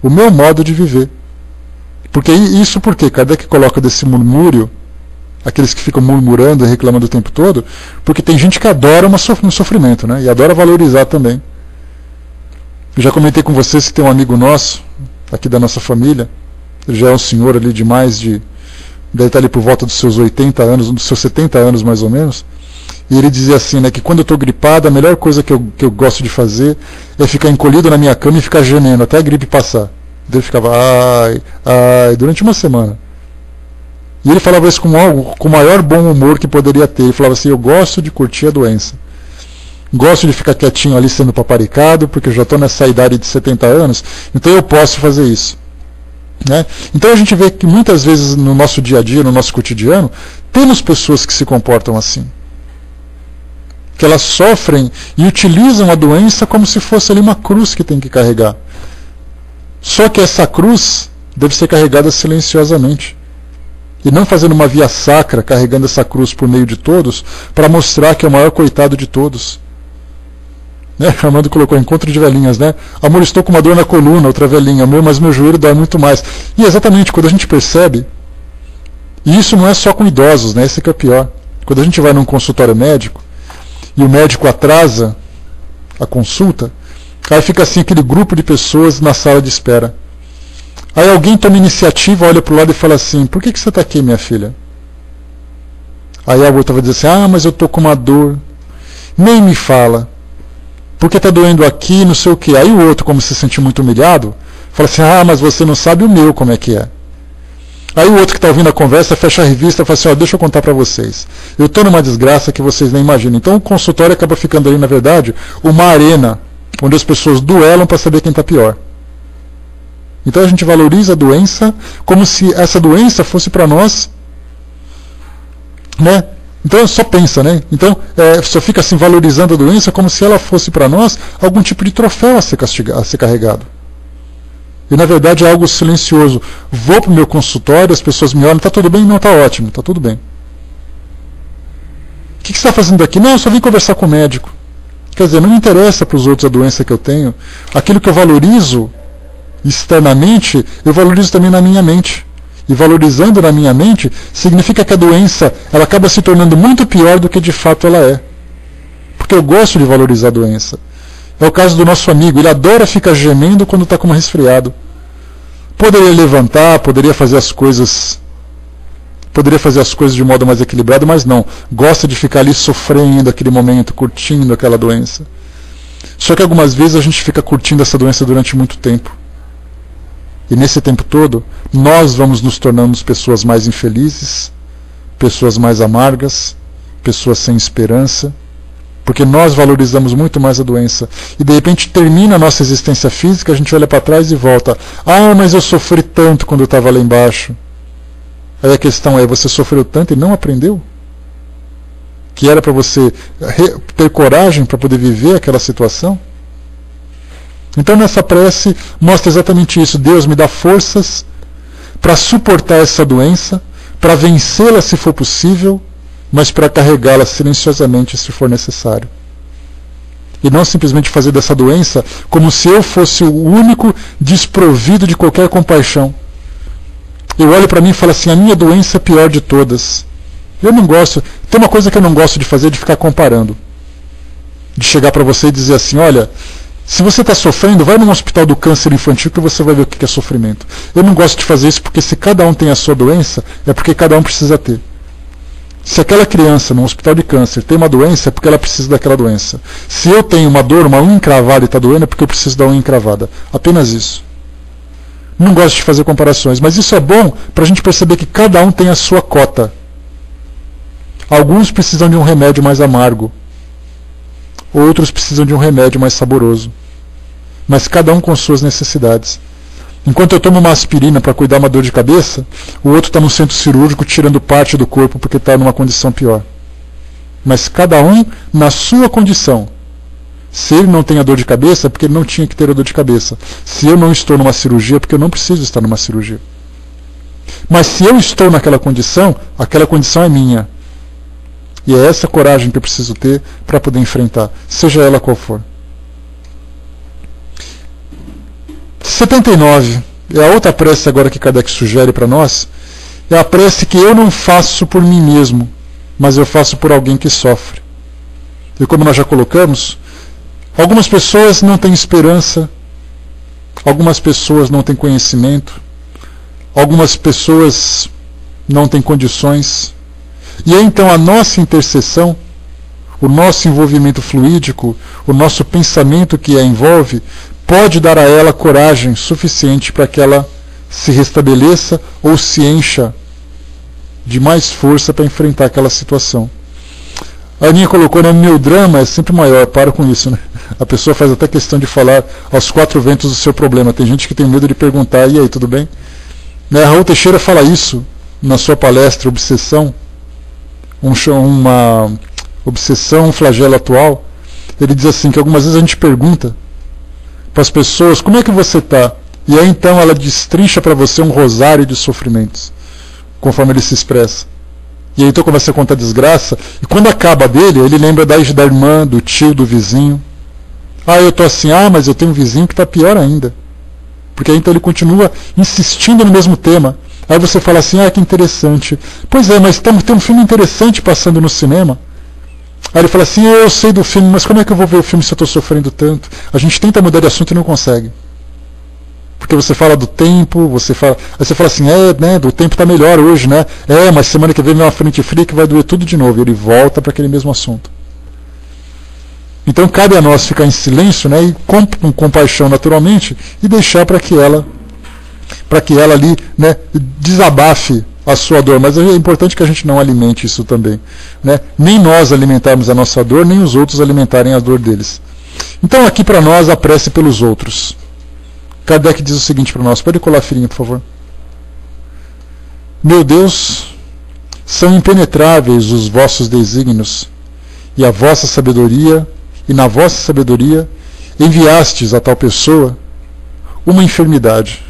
o meu modo de viver. Porque isso porque Kardec coloca desse murmúrio, aqueles que ficam murmurando e reclamando o tempo todo, porque tem gente que adora um sofrimento, né? E adora valorizar também. Eu já comentei com vocês que tem um amigo nosso, aqui da nossa família, ele já é um senhor ali de mais de... deve estar ali por volta dos seus 80 anos, dos seus 70 anos mais ou menos, e ele dizia assim, né, que quando eu estou gripado, a melhor coisa que eu gosto de fazer é ficar encolhido na minha cama e ficar gemendo até a gripe passar. Então ele ficava, durante uma semana. E ele falava isso com o maior bom humor que poderia ter. Ele falava assim: eu gosto de curtir a doença. Gosto de ficar quietinho ali sendo paparicado, porque eu já estou nessa idade de 70 anos, então eu posso fazer isso. Né? Então a gente vê que muitas vezes no nosso dia a dia, no nosso cotidiano, temos pessoas que se comportam assim. Que elas sofrem e utilizam a doença como se fosse ali uma cruz que tem que carregar. Só que essa cruz deve ser carregada silenciosamente. E não fazendo uma via sacra, carregando essa cruz por meio de todos, para mostrar que é o maior coitado de todos. Né? Armando colocou: encontro de velhinhas, né? Amor, estou com uma dor na coluna, outra velhinha, mas meu joelho dói muito mais. E exatamente quando a gente percebe, e isso não é só com idosos, né? Esse que é o pior. Quando a gente vai num consultório médico, e o médico atrasa a consulta, aí fica assim aquele grupo de pessoas na sala de espera. Aí alguém toma iniciativa, olha para o lado e fala assim: por que você está aqui, minha filha? Aí a outra vai dizer assim: mas eu estou com uma dor. Nem me fala. Porque está doendo aqui, não sei o quê. Aí o outro, como se sentiu muito humilhado, fala assim: mas você não sabe o meu como é que é. Aí o outro que está ouvindo a conversa fecha a revista e fala assim: deixa eu contar para vocês. Eu estou numa desgraça que vocês nem imaginam. Então o consultório acaba ficando ali, na verdade, uma arena onde as pessoas duelam para saber quem está pior. Então a gente valoriza a doença como se essa doença fosse para nós, né? Então só pensa, né? Então só fica assim valorizando a doença como se ela fosse para nós algum tipo de troféu a ser carregado. E na verdade é algo silencioso. Vou para o meu consultório, as pessoas me olham: está tudo bem? Não, está ótimo, está tudo bem. O que você está fazendo aqui? Não, eu só vim conversar com o médico. Quer dizer, não me interessa para os outros a doença que eu tenho. Aquilo que eu valorizo externamente, eu valorizo também na minha mente. E valorizando na minha mente, significa que a doença ela acaba se tornando muito pior do que de fato ela é. Porque eu gosto de valorizar a doença. É o caso do nosso amigo, ele adora ficar gemendo quando está com um resfriado. Poderia levantar, poderia fazer as coisas poderia fazer as coisas de modo mais equilibrado, mas não. Gosta de ficar ali sofrendo aquele momento, curtindo aquela doença. Só que algumas vezes a gente fica curtindo essa doença durante muito tempo. E nesse tempo todo, nós vamos nos tornando pessoas mais infelizes, pessoas mais amargas, pessoas sem esperança, porque nós valorizamos muito mais a doença. E de repente termina a nossa existência física, a gente olha para trás e volta. Ah, mas eu sofri tanto quando eu estava lá embaixo. Aí a questão é, você sofreu tanto e não aprendeu? Que era para você ter coragem para poder viver aquela situação? Então nessa prece mostra exatamente isso. Deus me dá forças para suportar essa doença, para vencê-la se for possível, mas para carregá-la silenciosamente se for necessário. E não simplesmente fazer dessa doença como se eu fosse o único desprovido de qualquer compaixão. Eu olho para mim e falo assim, a minha doença é a pior de todas. Eu não gosto, tem uma coisa que eu não gosto de fazer, de ficar comparando. De chegar para você e dizer assim, olha, se você está sofrendo, vai num hospital do câncer infantil que você vai ver o que é sofrimento. Eu não gosto de fazer isso porque se cada um tem a sua doença, é porque cada um precisa ter. Se aquela criança num hospital de câncer tem uma doença, é porque ela precisa daquela doença. Se eu tenho uma dor, uma unha encravada e está doendo, é porque eu preciso da unha encravada. Apenas isso. Não gosto de fazer comparações, mas isso é bom para a gente perceber que cada um tem a sua cota. Alguns precisam de um remédio mais amargo. Outros precisam de um remédio mais saboroso. Mas cada um com suas necessidades. Enquanto eu tomo uma aspirina para cuidar de uma dor de cabeça, o outro está no centro cirúrgico tirando parte do corpo porque está numa condição pior. Mas cada um na sua condição. Se ele não tem a dor de cabeça, é porque ele não tinha que ter a dor de cabeça. Se eu não estou numa cirurgia, é porque eu não preciso estar numa cirurgia. Mas se eu estou naquela condição, aquela condição é minha. E é essa coragem que eu preciso ter para poder enfrentar, seja ela qual for. 79. É a outra prece agora que Kardec sugere para nós. É a prece que eu não faço por mim mesmo, mas eu faço por alguém que sofre. E como nós já colocamos, algumas pessoas não têm esperança, algumas pessoas não têm conhecimento, algumas pessoas não têm condições. E aí, então a nossa intercessão, o nosso envolvimento fluídico, o nosso pensamento que a envolve, pode dar a ela coragem suficiente para que ela se restabeleça ou se encha de mais força para enfrentar aquela situação. A Aninha colocou, né, meu drama é sempre maior, para com isso, né? A pessoa faz até questão de falar aos quatro ventos do seu problema. Tem gente que tem medo de perguntar, e aí, tudo bem? Né, Raul Teixeira fala isso na sua palestra Obsessão, uma obsessão, um flagelo atual. Ele diz assim, que algumas vezes a gente pergunta para as pessoas, como é que você está? E aí então ela destrincha para você um rosário de sofrimentos, conforme ele se expressa. E aí então começa a contar desgraça, e quando acaba dele, ele lembra da irmã, do tio, do vizinho. Ah, eu estou assim, mas eu tenho um vizinho que está pior ainda. Porque aí então ele continua insistindo no mesmo tema. Aí você fala assim, que interessante. Pois é, mas tem um filme interessante passando no cinema. Aí ele fala assim, eu sei do filme, mas como é que eu vou ver o filme se eu estou sofrendo tanto? A gente tenta mudar de assunto e não consegue. Porque você fala do tempo, aí você fala assim, né, do tempo está melhor hoje, né? Mas semana que vem vem uma frente fria que vai doer tudo de novo. E ele volta para aquele mesmo assunto. Então cabe a nós ficar em silêncio, né, e com compaixão naturalmente, e deixar para que ela ali, né, desabafe a sua dor. Mas é importante que a gente não alimente isso também, né? Nem nós alimentarmos a nossa dor, nem os outros alimentarem a dor deles. Então aqui para nós a prece pelos outros. Kardec diz o seguinte para nós, pode colar a filhinha, por favor. Meu Deus, são impenetráveis os vossos desígnios, e a vossa sabedoria, e na vossa sabedoria enviastes a tal pessoa uma enfermidade.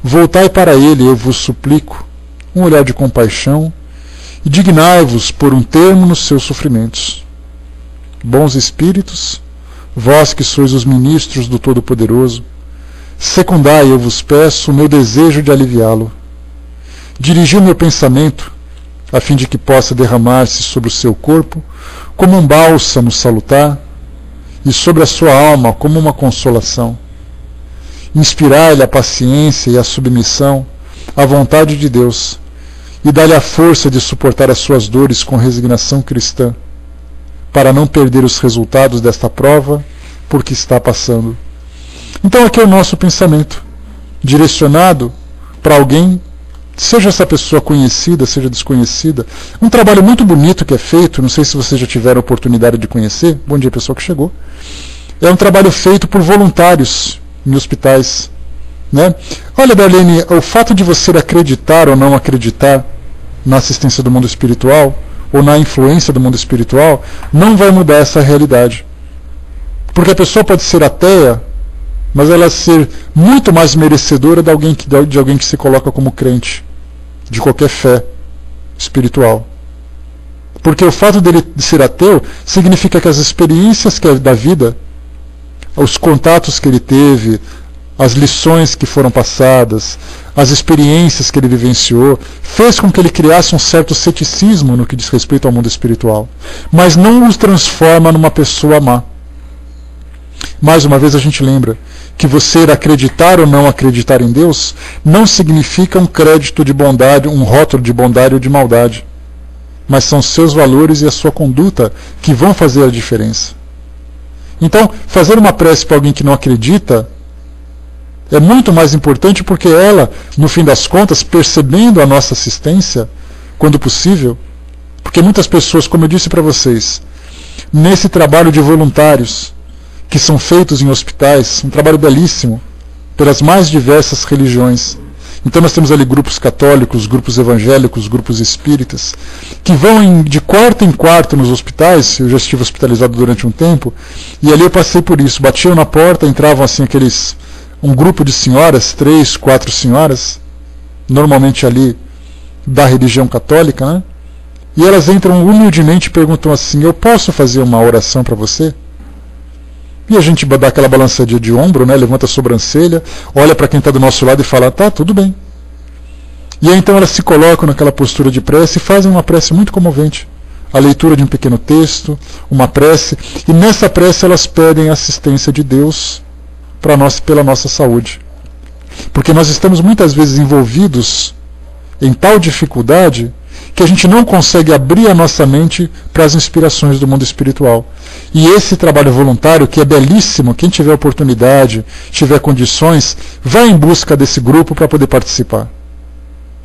Voltai para ele, eu vos suplico, um olhar de compaixão, e dignai-vos por um termo nos seus sofrimentos. Bons espíritos, vós que sois os ministros do Todo-Poderoso, secundai, eu vos peço, o meu desejo de aliviá-lo. Dirigi o meu pensamento, a fim de que possa derramar-se sobre o seu corpo como um bálsamo salutar, e sobre a sua alma como uma consolação. Inspirai-lhe a paciência e a submissão à vontade de Deus, e dá-lhe a força de suportar as suas dores com resignação cristã, para não perder os resultados desta prova por que está passando. Então aqui é o nosso pensamento, direcionado para alguém, seja essa pessoa conhecida, seja desconhecida. Um trabalho muito bonito que é feito, não sei se vocês já tiveram a oportunidade de conhecer, bom dia pessoal que chegou, é um trabalho feito por voluntários em hospitais. Né? Olha, Darlene, o fato de você acreditar ou não acreditar na assistência do mundo espiritual, ou na influência do mundo espiritual, não vai mudar essa realidade. Porque a pessoa pode ser ateia, mas ela ser muito mais merecedora de alguém que se coloca como crente, de qualquer fé espiritual. Porque o fato dele ser ateu significa que as experiências da vida, os contatos que ele teve, as lições que foram passadas, as experiências que ele vivenciou, fez com que ele criasse um certo ceticismo no que diz respeito ao mundo espiritual. Mas não os transforma numa pessoa má. Mais uma vez a gente lembra que você acreditar ou não acreditar em Deus não significa um crédito de bondade, um rótulo de bondade ou de maldade. Mas são seus valores e a sua conduta que vão fazer a diferença. Então, fazer uma prece para alguém que não acredita é muito mais importante, porque ela, no fim das contas, percebendo a nossa assistência, quando possível, porque muitas pessoas, como eu disse para vocês, nesse trabalho de voluntários, que são feitos em hospitais, um trabalho belíssimo, pelas mais diversas religiões. Então nós temos ali grupos católicos, grupos evangélicos, grupos espíritas, que vão de quarto em quarto nos hospitais. Eu já estive hospitalizado durante um tempo, e ali eu passei por isso, batiam na porta, entravam assim um grupo de senhoras, 3, 4 senhoras, normalmente ali da religião católica, né? E elas entram humildemente e perguntam assim: eu posso fazer uma oração para você? E a gente dá aquela balançadinha de ombro, né? Levanta a sobrancelha, olha para quem está do nosso lado e fala: tá, tudo bem. E aí então elas se colocam naquela postura de prece e fazem uma prece muito comovente. A leitura de um pequeno texto, uma prece, e nessa prece elas pedem a assistência de Deus pela nossa saúde. Porque nós estamos muitas vezes envolvidos em tal dificuldade que a gente não consegue abrir a nossa mente para as inspirações do mundo espiritual. E esse trabalho voluntário, que é belíssimo, quem tiver oportunidade, tiver condições, vai em busca desse grupo para poder participar.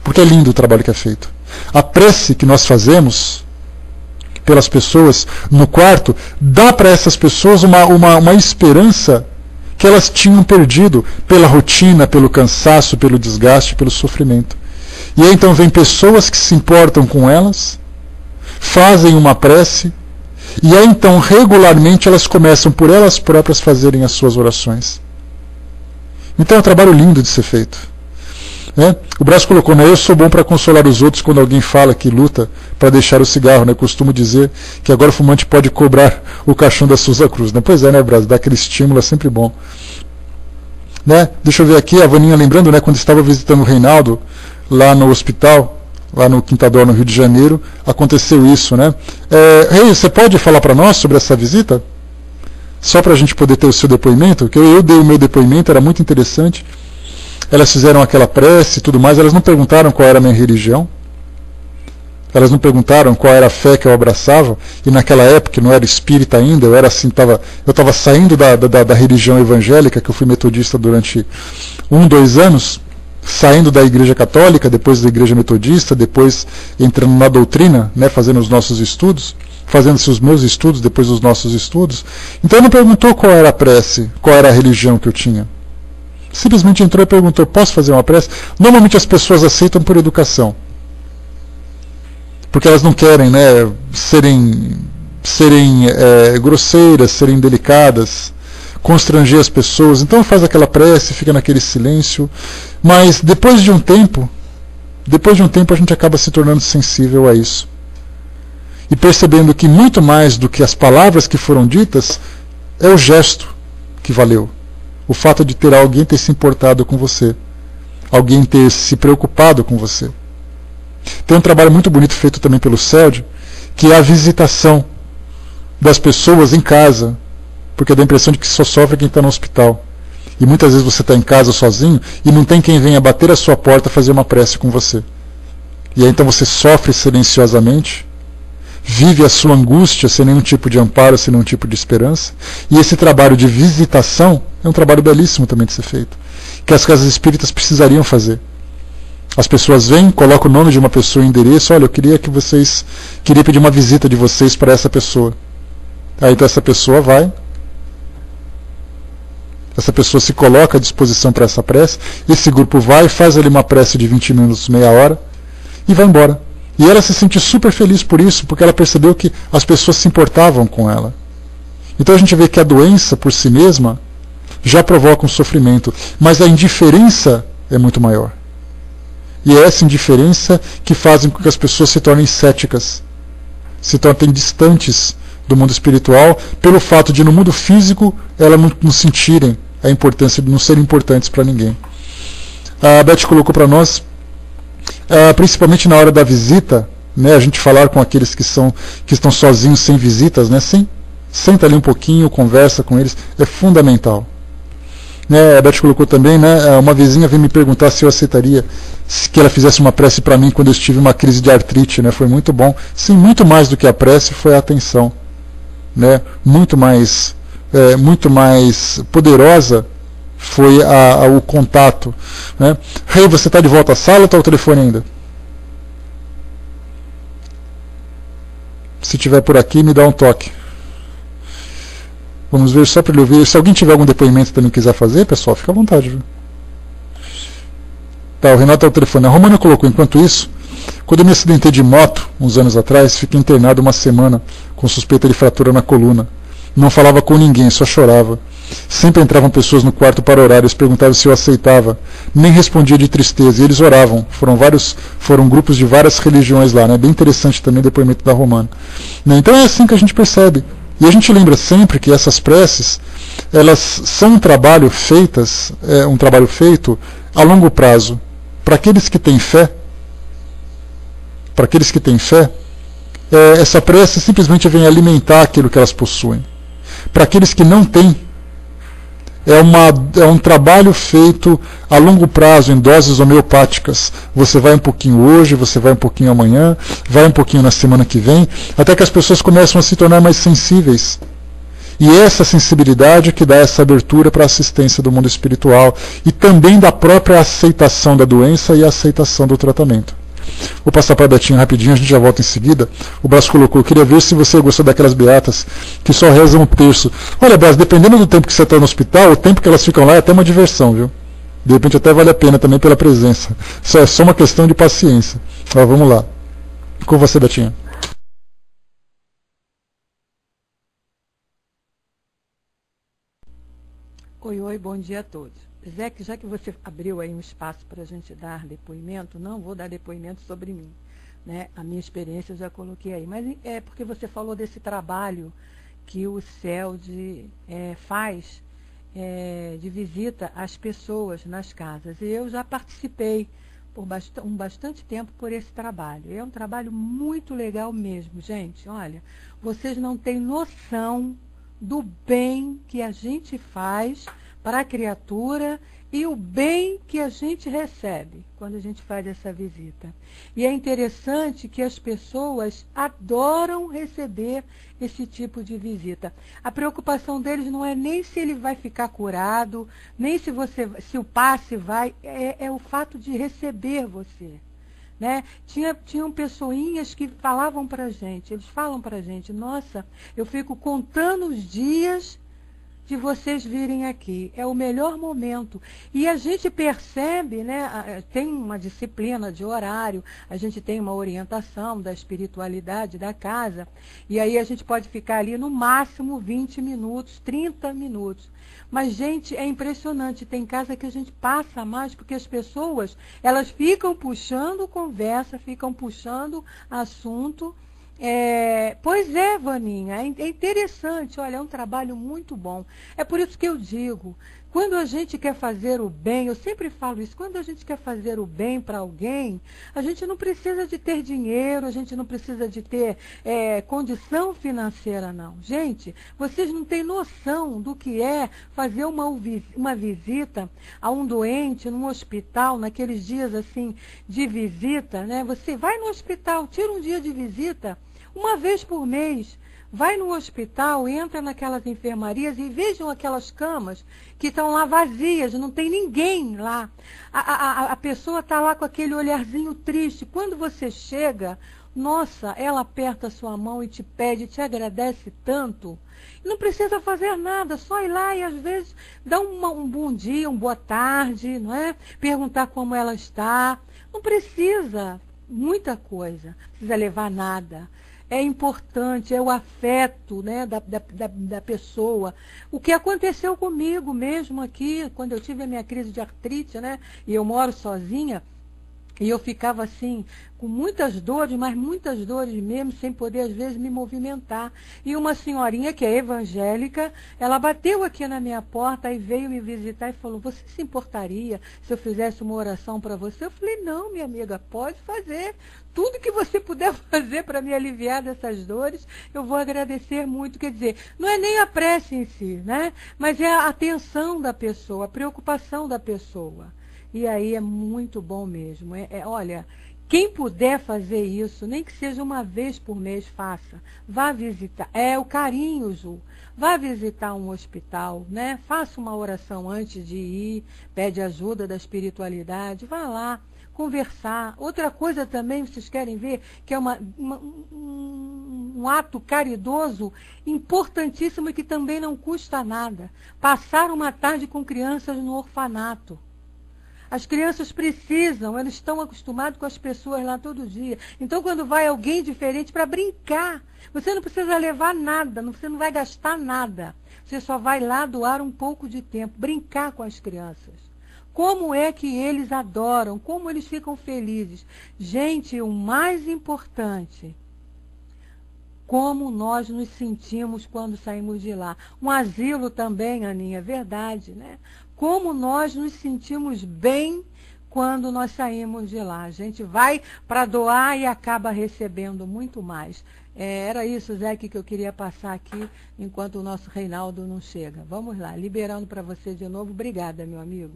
Porque é lindo o trabalho que é feito. A prece que nós fazemos pelas pessoas no quarto dá para essas pessoas uma esperança que elas tinham perdido pela rotina, pelo cansaço, pelo desgaste, pelo sofrimento. E aí então vem pessoas que se importam com elas, fazem uma prece, e aí então regularmente elas começam por elas próprias fazerem as suas orações. Então é um trabalho lindo de ser feito. Né? O Brás colocou, né? Eu sou bom para consolar os outros quando alguém fala que luta para deixar o cigarro. Né? Eu costumo dizer que agora o fumante pode cobrar o caixão da Souza Cruz. Né? Pois é, né, Brás? Dar aquele estímulo é sempre bom. Né? Deixa eu ver aqui, a Vaninha lembrando, né, quando estava visitando o Reinaldo lá no hospital, lá no Quintador, no Rio de Janeiro, aconteceu isso. Né? Rei, você pode falar para nós sobre essa visita? Só para a gente poder ter o seu depoimento, que eu dei o meu depoimento, era muito interessante. Elas fizeram aquela prece e tudo mais, elas não perguntaram qual era a minha religião, elas não perguntaram qual era a fé que eu abraçava, e naquela época, não era espírita ainda, eu era assim, eu estava saindo da religião evangélica, que eu fui metodista durante 2 anos, saindo da igreja católica, depois da igreja metodista, depois entrando na doutrina, né, fazendo os nossos estudos, fazendo-se os meus estudos, depois os nossos estudos. Então não perguntou qual era a prece, qual era a religião que eu tinha. Simplesmente entrou e perguntou: posso fazer uma prece? Normalmente as pessoas aceitam por educação, porque elas não querem, né, serem grosseiras, serem delicadas, constranger as pessoas. Então faz aquela prece, fica naquele silêncio. Mas depois de um tempo a gente acaba se tornando sensível a isso e percebendo que muito mais do que as palavras que foram ditas é o gesto que valeu. O fato de alguém ter se importado com você, alguém ter se preocupado com você. Tem um trabalho muito bonito feito também pelo Sérgio, que é a visitação das pessoas em casa, porque dá a impressão de que só sofre quem está no hospital. E muitas vezes você está em casa sozinho e não tem quem venha bater a sua porta fazer uma prece com você. E aí então você sofre silenciosamente, vive a sua angústia sem nenhum tipo de amparo, sem nenhum tipo de esperança. E esse trabalho de visitação é um trabalho belíssimo também de ser feito, que as casas espíritas precisariam fazer. As pessoas vêm, colocam o nome de uma pessoa e o endereço, olha, eu queria pedir uma visita de vocês para essa pessoa. Aí então essa pessoa vai, essa pessoa se coloca à disposição para essa prece, esse grupo vai, faz ali uma prece de 20 minutos, meia hora, e vai embora. E ela se sente super feliz por isso, porque ela percebeu que as pessoas se importavam com ela. Então a gente vê que a doença por si mesma já provoca um sofrimento, mas a indiferença é muito maior. E é essa indiferença que faz com que as pessoas se tornem céticas, se tornem distantes do mundo espiritual, pelo fato de no mundo físico elas não sentirem a importância de não serem importantes para ninguém. A Beth colocou para nós, principalmente na hora da visita, né, a gente falar com aqueles que estão sozinhos, sem visitas, né, senta ali um pouquinho, conversa com eles, é fundamental. Né, a Beth colocou também, né, uma vizinha veio me perguntar se eu aceitaria que ela fizesse uma prece para mim quando eu tive uma crise de artrite, né, foi muito bom. Sim, muito mais do que a prece foi a atenção, né, muito mais poderosa foi o contato, né. Rei, você está de volta à sala ou está o telefone ainda? Se estiver por aqui, me dá um toque. Vamos ver só para ele ouvir. Se alguém tiver algum depoimento também quiser fazer, pessoal, fica à vontade. Viu? Tá, o Renato está ao telefone. A Romana colocou, enquanto isso, quando eu me acidentei de moto, uns anos atrás, fiquei internado uma semana com suspeita de fratura na coluna. Não falava com ninguém, só chorava. Sempre entravam pessoas no quarto para orar, eles perguntavam se eu aceitava. Nem respondia de tristeza, e eles oravam. Foram grupos de várias religiões lá, né? Bem interessante também o depoimento da Romana. Né? Então é assim que a gente percebe. E a gente lembra sempre que essas preces, elas são um trabalho feito a longo prazo. Para aqueles que têm fé, essa prece simplesmente vem alimentar aquilo que elas possuem. Para aqueles que não têm, é um trabalho feito a longo prazo, em doses homeopáticas. Você vai um pouquinho hoje, você vai um pouquinho amanhã, vai um pouquinho na semana que vem, até que as pessoas começam a se tornar mais sensíveis. E essa sensibilidade que dá essa abertura para a assistência do mundo espiritual e também da própria aceitação da doença e a aceitação do tratamento. Vou passar para a Betinha rapidinho, a gente já volta em seguida. O Brás colocou, eu queria ver se você gostou daquelas beatas que só rezam um terço. Olha, Brás, dependendo do tempo que você está no hospital, o tempo que elas ficam lá é até uma diversão, viu? De repente até vale a pena também pela presença. Isso é só uma questão de paciência. Vamos lá. Com você, Betinha. Oi, bom dia a todos. Zé, já que você abriu aí um espaço para a gente dar depoimento, não vou dar depoimento sobre mim, né? A minha experiência eu já coloquei aí, mas é porque você falou desse trabalho que o CELD faz de visita às pessoas nas casas. E eu já participei por bastante tempo por esse trabalho. É um trabalho muito legal mesmo, gente. Olha, vocês não têm noção do bem que a gente faz para a criatura e o bem que a gente recebe quando a gente faz essa visita. E é interessante que as pessoas adoram receber esse tipo de visita. A preocupação deles não é nem se ele vai ficar curado, nem se o passe vai, é o fato de receber você. Né? Tinham pessoinhas que falavam para a gente, eles falam para a gente, nossa, eu fico contando os dias de vocês virem aqui, é o melhor momento. E a gente percebe, né, tem uma disciplina de horário, a gente tem uma orientação da espiritualidade da casa, e aí a gente pode ficar ali no máximo 20 minutos, 30 minutos. Mas, gente, é impressionante, tem casa que a gente passa mais, porque as pessoas, elas ficam puxando conversa, ficam puxando assunto, Pois é, Vaninha, é interessante, olha, é um trabalho muito bom. É por isso que eu digo, quando a gente quer fazer o bem, eu sempre falo isso, quando a gente quer fazer o bem para alguém, a gente não precisa de ter dinheiro, a gente não precisa de ter condição financeira, não. Gente, vocês não têm noção do que é fazer uma visita a um doente num hospital, naqueles dias assim de visita, né? Você vai no hospital, tira um dia de visita, uma vez por mês, vai no hospital, entra naquelas enfermarias e vejam aquelas camas que estão lá vazias, não tem ninguém lá. A pessoa está lá com aquele olharzinho triste. Quando você chega, nossa, ela aperta a sua mão e te pede, te agradece tanto. Não precisa fazer nada, só ir lá e às vezes dar um bom dia, uma boa tarde, não é? Perguntar como ela está. Não precisa muita coisa, não precisa levar nada. É importante, é o afeto, né, da pessoa. O que aconteceu comigo mesmo aqui, quando eu tive a minha crise de artrite, né, e eu moro sozinha, e eu ficava assim, com muitas dores, mas muitas dores mesmo, sem poder às vezes me movimentar. E uma senhorinha que é evangélica, ela bateu aqui na minha porta e veio me visitar e falou, você se importaria se eu fizesse uma oração para você? Eu falei, não, minha amiga, pode fazer. Tudo que você puder fazer para me aliviar dessas dores, eu vou agradecer muito. Quer dizer, não é nem a prece em si, né? Mas é a atenção da pessoa, a preocupação da pessoa. E aí é muito bom mesmo. Olha, quem puder fazer isso, nem que seja uma vez por mês, faça. Vá visitar. É o carinho, Ju. Vá visitar um hospital, né? Faça uma oração antes de ir, pede ajuda da espiritualidade, vá lá conversar. Outra coisa também, vocês querem ver, que é um ato caridoso importantíssimo e que também não custa nada. Passar uma tarde com crianças no orfanato. As crianças precisam, eles estão acostumados com as pessoas lá todo dia. Então, quando vai alguém diferente para brincar, você não precisa levar nada, você não vai gastar nada. Você só vai lá doar um pouco de tempo, brincar com as crianças. Como é que eles adoram, como eles ficam felizes. Gente, o mais importante, como nós nos sentimos quando saímos de lá. Um asilo também, Aninha, é verdade, né? Como nós nos sentimos bem quando nós saímos de lá. A gente vai para doar e acaba recebendo muito mais. Era isso, Zé, que eu queria passar aqui, enquanto o nosso Reinaldo não chega. Vamos lá, liberando para você de novo. Obrigada, meu amigo.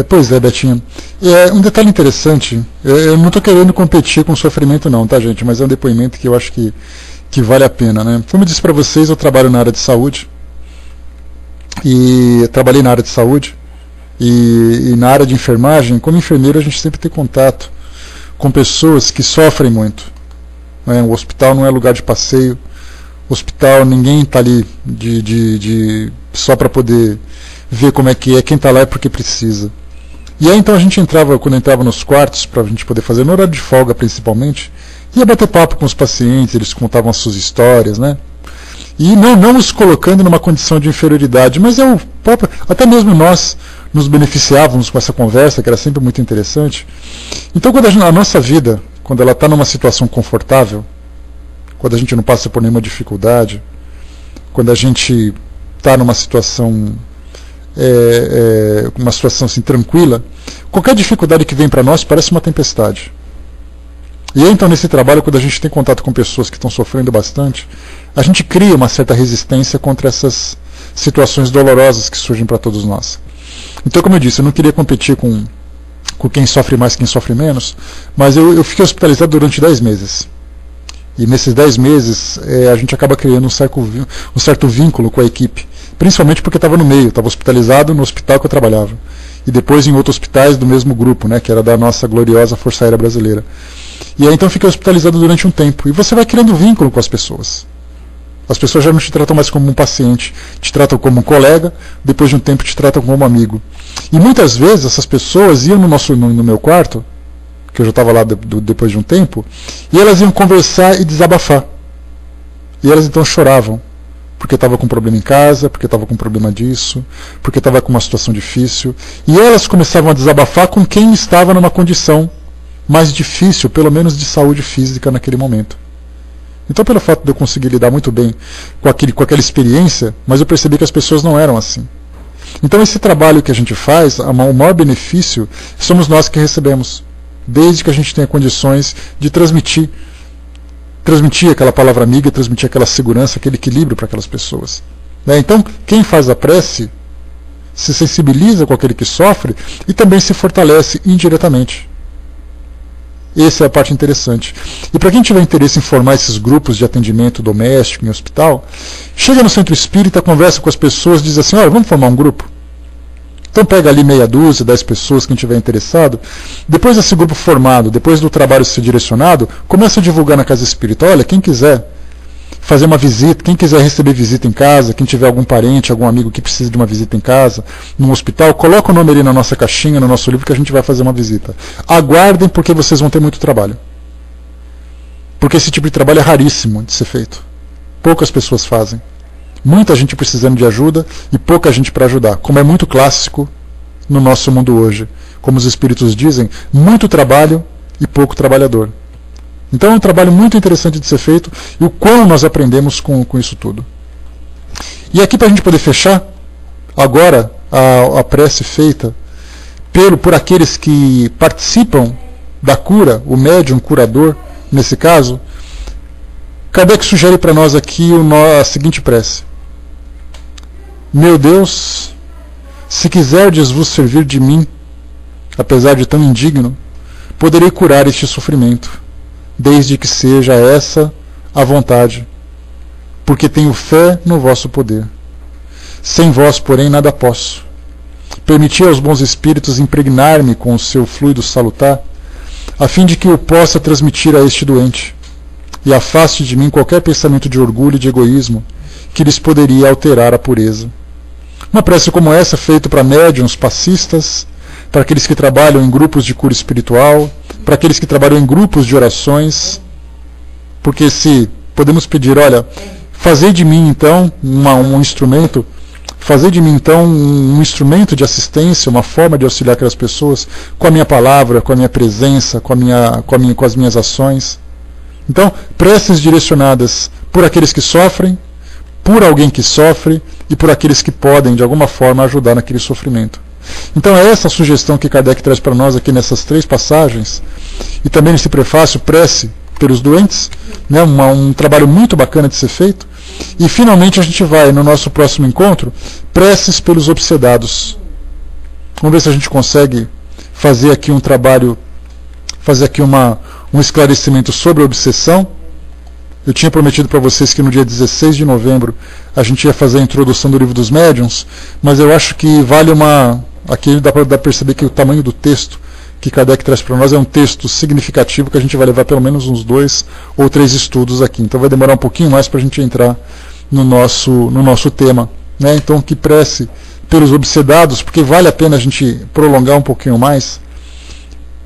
Pois é, Betinha. Um detalhe interessante, eu não estou querendo competir com o sofrimento não, tá, gente? Mas é um depoimento que eu acho que vale a pena, né? Como eu disse para vocês, eu trabalho na área de saúde, e trabalhei na área de saúde, e na área de enfermagem, como enfermeiro a gente sempre tem contato com pessoas que sofrem muito, né? O hospital não é lugar de passeio, o hospital ninguém está ali só para poder ver como é que é, quem está lá é porque precisa. E aí então a gente entrava, quando entrava nos quartos, para a gente poder fazer, no horário de folga principalmente, ia bater papo com os pacientes, eles contavam as suas histórias, né? E não os colocando numa condição de inferioridade, mas até mesmo nós nos beneficiávamos com essa conversa, que era sempre muito interessante. Então quando a nossa vida, quando ela está numa situação confortável, quando a gente não passa por nenhuma dificuldade, quando a gente está numa situação uma situação assim tranquila, qualquer dificuldade que vem para nós parece uma tempestade. E aí, então, nesse trabalho, quando a gente tem contato com pessoas que estão sofrendo bastante, a gente cria uma certa resistência contra essas situações dolorosas que surgem para todos nós. Então, como eu disse, eu não queria competir com quem sofre mais, quem sofre menos, mas eu fiquei hospitalizado durante 10 meses. E nesses 10 meses a gente acaba criando um certo vínculo com a equipe, principalmente porque estava no meio, estava hospitalizado no hospital que eu trabalhava, e depois em outros hospitais do mesmo grupo, né, que era da nossa gloriosa Força Aérea Brasileira. E aí então fiquei hospitalizado durante um tempo, e você vai criando vínculo com as pessoas. As pessoas já não te tratam mais como um paciente, te tratam como um colega, depois de um tempo te tratam como um amigo. E muitas vezes essas pessoas iam no meu quarto, que eu já estava lá depois de um tempo, e elas iam conversar e desabafar. E elas então choravam, porque estava com problema em casa, porque estava com problema disso, porque estava com uma situação difícil. E elas começavam a desabafar com quem estava numa condição mais difícil, pelo menos de saúde física naquele momento. Então, pelo fato de eu conseguir lidar muito bem com aquela experiência, mas eu percebi que as pessoas não eram assim. Então, esse trabalho que a gente faz, o maior benefício, somos nós que recebemos, desde que a gente tenha condições de transmitir aquela palavra amiga, transmitir aquela segurança, aquele equilíbrio para aquelas pessoas. Então, quem faz a prece se sensibiliza com aquele que sofre e também se fortalece indiretamente. Essa é a parte interessante. E para quem tiver interesse em formar esses grupos de atendimento doméstico em hospital, chega no centro espírita, conversa com as pessoas, diz assim, olha, vamos formar um grupo? Então pega ali meia dúzia, 10 pessoas, quem tiver interessado. Depois desse grupo formado, depois do trabalho ser direcionado, começa a divulgar na casa espírita. Olha, quem quiser fazer uma visita, quem quiser receber visita em casa, quem tiver algum parente, algum amigo que precise de uma visita em casa, num hospital, coloca o nome ali na nossa caixinha, no nosso livro, que a gente vai fazer uma visita. Aguardem, porque vocês vão ter muito trabalho. Porque esse tipo de trabalho é raríssimo de ser feito. Poucas pessoas fazem. Muita gente precisando de ajuda e pouca gente para ajudar, como é muito clássico no nosso mundo hoje. Como os espíritos dizem, muito trabalho e pouco trabalhador. Então é um trabalho muito interessante de ser feito e o quão nós aprendemos com isso tudo. E aqui, para a gente poder fechar, agora a prece feita por aqueles que participam da cura, o médium curador, nesse caso, Kardec sugere para nós aqui a seguinte prece. Meu Deus, se quiserdes vos servir de mim, apesar de tão indigno, poderei curar este sofrimento, desde que seja essa a vontade, porque tenho fé no vosso poder. Sem vós, porém, nada posso. Permiti aos bons espíritos impregnar-me com o seu fluido salutar, a fim de que eu possa transmitir a este doente, e afaste de mim qualquer pensamento de orgulho e de egoísmo que lhes poderia alterar a pureza. Uma prece como essa, feita para médiuns, passistas, para aqueles que trabalham em grupos de cura espiritual, para aqueles que trabalham em grupos de orações, porque se podemos pedir, olha, fazei de mim então um instrumento, fazei de mim então um instrumento de assistência, uma forma de auxiliar aquelas pessoas, com a minha palavra, com a minha presença, com as minhas ações. Então, preces direcionadas por aqueles que sofrem, por alguém que sofre e por aqueles que podem, de alguma forma, ajudar naquele sofrimento. Então é essa a sugestão que Kardec traz para nós aqui nessas 3 passagens, e também nesse prefácio, prece pelos doentes, né, um trabalho muito bacana de ser feito. E finalmente a gente vai, no nosso próximo encontro, preces pelos obsedados. Vamos ver se a gente consegue fazer aqui um trabalho, fazer aqui um esclarecimento sobre a obsessão. Eu tinha prometido para vocês que no dia 16 de novembro a gente ia fazer a introdução do Livro dos Médiuns, mas eu acho que vale aqui dá para perceber que o tamanho do texto que Kardec traz para nós é um texto significativo, que a gente vai levar pelo menos uns 2 ou 3 estudos aqui. Então vai demorar um pouquinho mais para a gente entrar no nosso tema, né? Então, que prece pelos obsedados, porque vale a pena a gente prolongar um pouquinho mais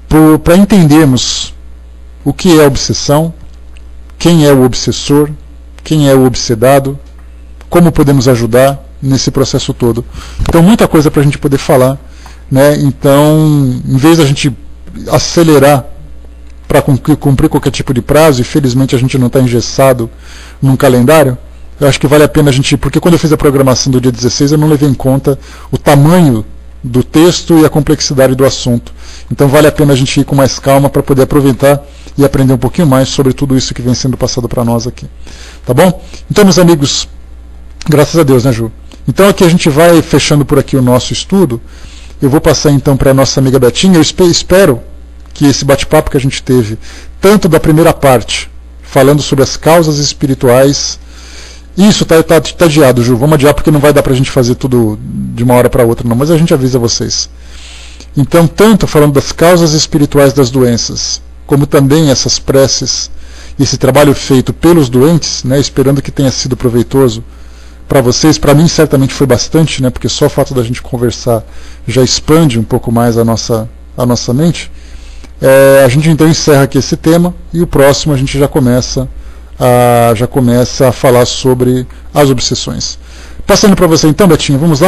para entendermos o que é obsessão, quem é o obsessor, quem é o obsedado, como podemos ajudar nesse processo todo. Então, muita coisa para a gente poder falar, né? Então, em vez da gente acelerar para cumprir qualquer tipo de prazo, e felizmente a gente não está engessado num calendário, eu acho que vale a pena a gente, porque quando eu fiz a programação do dia 16 eu não levei em conta o tamanho do texto e a complexidade do assunto. Então vale a pena a gente ir com mais calma para poder aproveitar e aprender um pouquinho mais sobre tudo isso que vem sendo passado para nós aqui. Tá bom? Então, meus amigos, graças a Deus, né, Ju? Então aqui a gente vai fechando por aqui o nosso estudo. Eu vou passar então para a nossa amiga Betinha. Eu espero que esse bate-papo que a gente teve, tanto da primeira parte, falando sobre as causas espirituais, isso tá adiado, Ju. Vamos adiar porque não vai dar para a gente fazer tudo de uma hora para outra, não. Mas a gente avisa vocês. Então, tanto falando das causas espirituais das doenças, como também essas preces, esse trabalho feito pelos doentes, né, esperando que tenha sido proveitoso para vocês. Para mim, certamente foi bastante, né, porque só o fato da gente conversar já expande um pouco mais a nossa mente. A gente então encerra aqui esse tema, e o próximo a gente já começa já começa a falar sobre as obsessões. Passando para você então, Betinho, vamos lá?